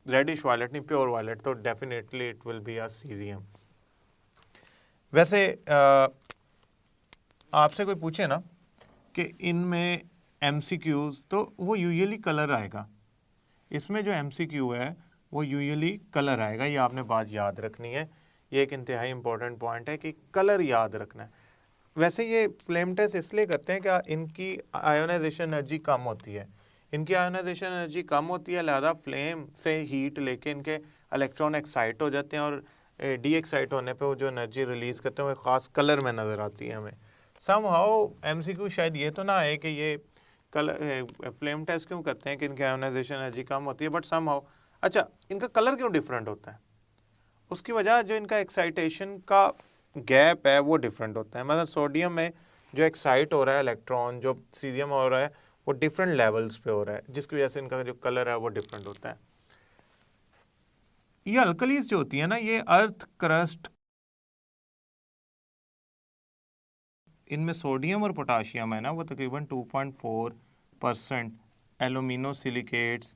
रेडिश वायलेट नहीं, प्योर वायलेट, तो definitely it will be a caesium. वैसे आपसे कोई पूछे ना कि इनमें MCQs, तो वो यूजुअली कलर आएगा। इसमें जो MCQ है वो यूजुअली कलर आएगा। ये आपने बात याद रखनी है, ये एक इंतहाई इंपॉर्टेंट पॉइंट है कि कलर याद रखना है। वैसे ये फ्लेम टेस्ट इसलिए करते हैं कि इनकी आयोनाइजेशन एनर्जी कम होती है। इनकी आयोनाइजेशन एनर्जी कम होती है, लिहाजा फ्लेम से हीट लेके इनके इलेक्ट्रॉन एक्साइट हो जाते हैं और डी एक्साइट होने पे वो जो एनर्जी रिलीज़ करते हैं वो ख़ास कलर में नज़र आती है हमें। समहाउ MCQ शायद ये तो ना है कि ये कलर फ्लेम टेस्ट क्यों करते हैं कि इनकी आयोनाइजेशन एनर्जी कम होती है, बट समहाउ अच्छा इनका कलर क्यों डिफरेंट होता है, उसकी वजह जो इनका एक्साइटेशन का गैप है वो डिफरेंट होता है। मतलब सोडियम में जो एक्साइट हो रहा है इलेक्ट्रॉन, जो सीजियम हो रहा है वो डिफरेंट लेवल्स पे हो रहा है, जिसकी वजह से इनका जो कलर है वो डिफरेंट होता है। ये अल्कलीज जो होती है ना, ये अर्थ क्रस्ट, इनमें सोडियम और पोटाशियम है ना वो तकरीबन 2.4% एलुमिनो सिलिकेट्स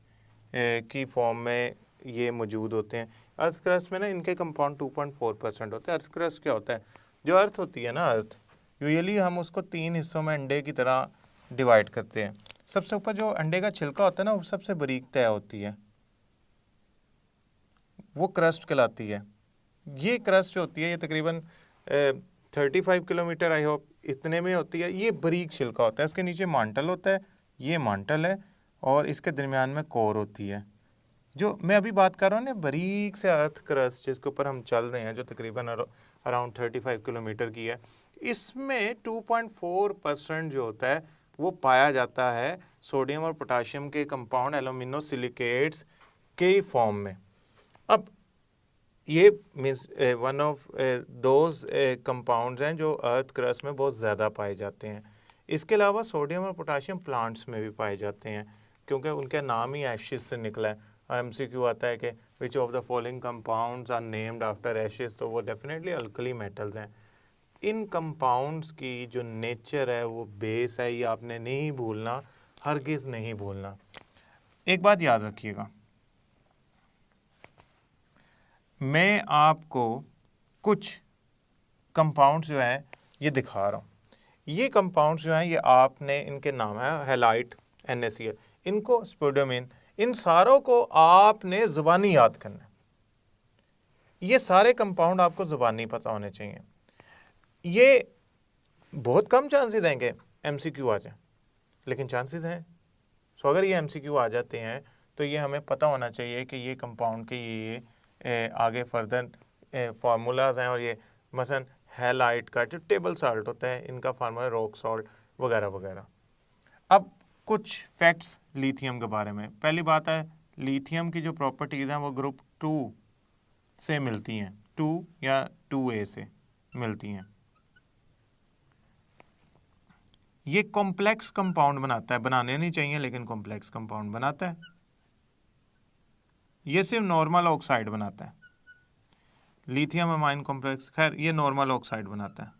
की फॉर्म में ये मौजूद होते हैं। अर्थ क्रस्ट में ना इनके कंपाउंड 2.4% होते हैं। अर्थ क्रस्ट क्या होता है, जो अर्थ होती है ना, अर्थ यूजुअली हम उसको 3 हिस्सों में अंडे की तरह डिवाइड करते हैं। सबसे ऊपर जो अंडे का छिलका होता है ना वो सबसे बारीक तय होती है, वो क्रस्ट कहलाती है। ये क्रस्ट जो होती है ये तकरीबन 35 किलोमीटर आई होप इतने में होती है। ये बारीक छिलका होता है, इसके नीचे मांटल होता है, ये मांटल है, और इसके दरमियान में कोर होती है। जो मैं अभी बात कर रहा हूँ ना बारीक से अर्थ क्रस्ट जिसके ऊपर हम चल रहे हैं, जो तकरीबन अराउंड 35 किलोमीटर की है, इसमें 2.4% जो होता है वो पाया जाता है सोडियम और पोटाशियम के कंपाउंड एल्यूमिनो सिलिकेट्स के फॉर्म में। अब ये means one of those compounds हैं जो अर्थ क्रस्ट में बहुत ज़्यादा पाए जाते हैं। इसके अलावा सोडियम और पोटाशियम प्लांट्स में भी पाए जाते हैं, क्योंकि उनका नाम ही एशिस से निकला है। MCQ आता है कि which of the following compounds are named after ashes, तो वो डेफिनेटली अल्कली मेटल्स हैं। इन कंपाउंड्स की जो नेचर है वो बेस है, ये आपने नहीं भूलना, हरगिज़ नहीं भूलना। एक बात याद रखिएगा, मैं आपको कुछ कंपाउंड्स जो हैं ये दिखा रहा हूँ। ये कंपाउंड्स जो हैं ये आपने, इनके नाम है हैलाइट, NaCl, इनको स्पोडोमिन, इन सारों को आपने ज़ुबानी याद करना है। ये सारे कंपाउंड आपको ज़ुबानी पता होने चाहिए। ये बहुत कम चांसेस हैं कि MCQ आ जाए, लेकिन चांसेस हैं। सो अगर ये MCQ आ जाते हैं तो ये हमें पता होना चाहिए कि ये कंपाउंड के ये आगे फर्दर फार्मूलाज हैं, और ये मसलन हैलाइट का जो टेबल साल्ट होता है, इनका फार्मूला रॉक सॉल्ट वगैरह वगैरह। अब कुछ फैक्ट्स लिथियम के बारे में। पहली बात है, लिथियम की जो प्रॉपर्टीज़ हैं वो ग्रुप 2 से मिलती हैं, 2 या 2A से मिलती हैं। ये कॉम्प्लेक्स कंपाउंड बनाता है, बनाने नहीं चाहिए लेकिन कॉम्प्लेक्स कंपाउंड बनाता है। ये सिर्फ नॉर्मल ऑक्साइड बनाता है, लिथियम अमाइन कॉम्प्लेक्स, खैर ये नॉर्मल ऑक्साइड बनाता है।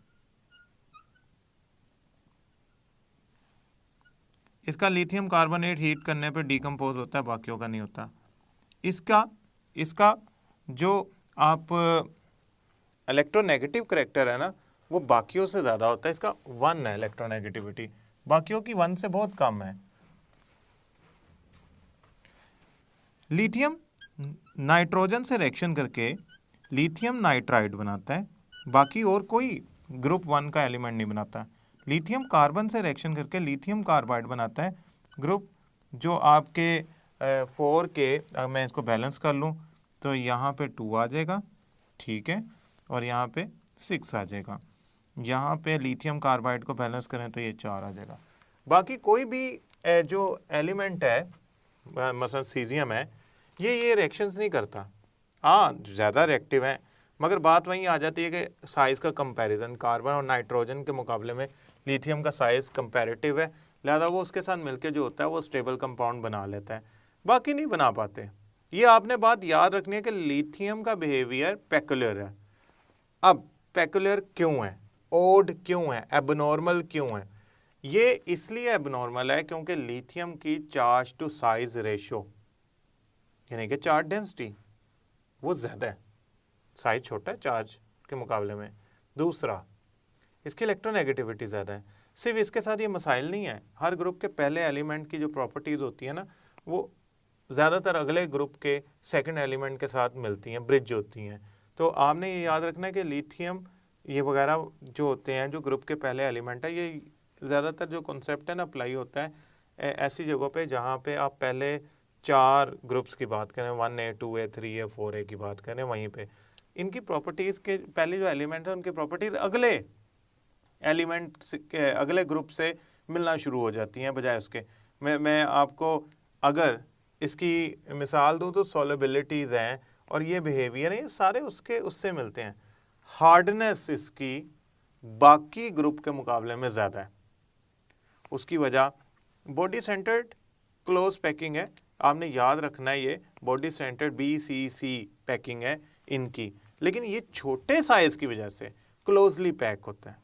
इसका लिथियम कार्बोनेट हीट करने पर डिकम्पोज होता है, बाकियों का नहीं होता। इसका जो आप इलेक्ट्रोनेगेटिव करैक्टर है ना, वो बाकियों से ज़्यादा होता है। इसका 1 है इलेक्ट्रोनेगेटिविटी, बाकियों की 1 से बहुत कम है। लिथियम नाइट्रोजन से रिएक्शन करके लिथियम नाइट्राइड बनाता है, बाकी और कोई ग्रुप 1 का एलिमेंट नहीं बनाता। लिथियम कार्बन से रिएक्शन करके लिथियम कार्बाइड बनाता है, ग्रुप जो आपके 4 के, अगर मैं इसको बैलेंस कर लूँ तो यहाँ पे 2 आ जाएगा, ठीक है, और यहाँ पे 6 आ जाएगा। यहाँ पे लिथियम कार्बाइड को बैलेंस करें तो ये 4 आ जाएगा। बाकी कोई भी जो एलिमेंट है, मसलन सीजियम है, ये रिएक्शंस नहीं करता। हाँ, ज़्यादा रिएक्टिव है, मगर बात वहीं आ जाती है कि साइज़ का कंपैरिजन, कार्बन और नाइट्रोजन के मुकाबले में लिथियम का साइज़ कंपैरेटिव है, लिहाजा वो उसके साथ मिलके जो होता है वो स्टेबल कंपाउंड बना लेता है, बाकी नहीं बना पाते। ये आपने बात याद रखनी है कि लिथियम का बिहेवियर पेक्युलर है। अब पेक्युलर क्यों है, ओड क्यों है, एबनॉर्मल क्यों है? ये इसलिए एबनॉर्मल है क्योंकि लिथियम की चार्ज टू साइज रेशो, यानी कि चार्ज डेंसिटी, वो ज़्यादा है, साइज छोटा है चार्ज के मुकाबले में। दूसरा, इसकी इलेक्ट्रोनेगेटिविटी ज़्यादा है। सिर्फ इसके साथ ये मसाइल नहीं है, हर ग्रुप के पहले एलिमेंट की जो प्रॉपर्टीज़ होती है ना, वो ज़्यादातर अगले ग्रुप के सेकंड एलिमेंट के साथ मिलती हैं, ब्रिज होती हैं। तो आपने ये याद रखना है कि लिथियम ये वगैरह जो होते हैं, जो ग्रुप के पहले एलिमेंट है, ये ज़्यादातर जो कॉन्सेप्ट है ना अप्लाई होता है ऐसी जगहों पे जहाँ पे आप पहले 4 ग्रुप्स की बात करें, 1A 2A 3A 4A की बात करें, वहीं पे इनकी प्रॉपर्टीज़ के पहले जो एलिमेंट है उनकी प्रॉपर्टीज़ अगले एलिमेंट के अगले ग्रुप से मिलना शुरू हो जाती हैं, बजाय उसके। मैं आपको अगर इसकी मिसाल दूं तो सॉल्युबिलिटीज़ हैं और ये बिहेवियर है, ये सारे उससे मिलते हैं। हार्डनेस इसकी बाकी ग्रुप के मुकाबले में ज़्यादा है। उसकी वजह बॉडी सेंटर्ड क्लोज पैकिंग है, आपने याद रखना है, ये बॉडी सेंटर्ड BCC पैकिंग है इनकी, लेकिन ये छोटे साइज़ की वजह से क्लोजली पैक होता है।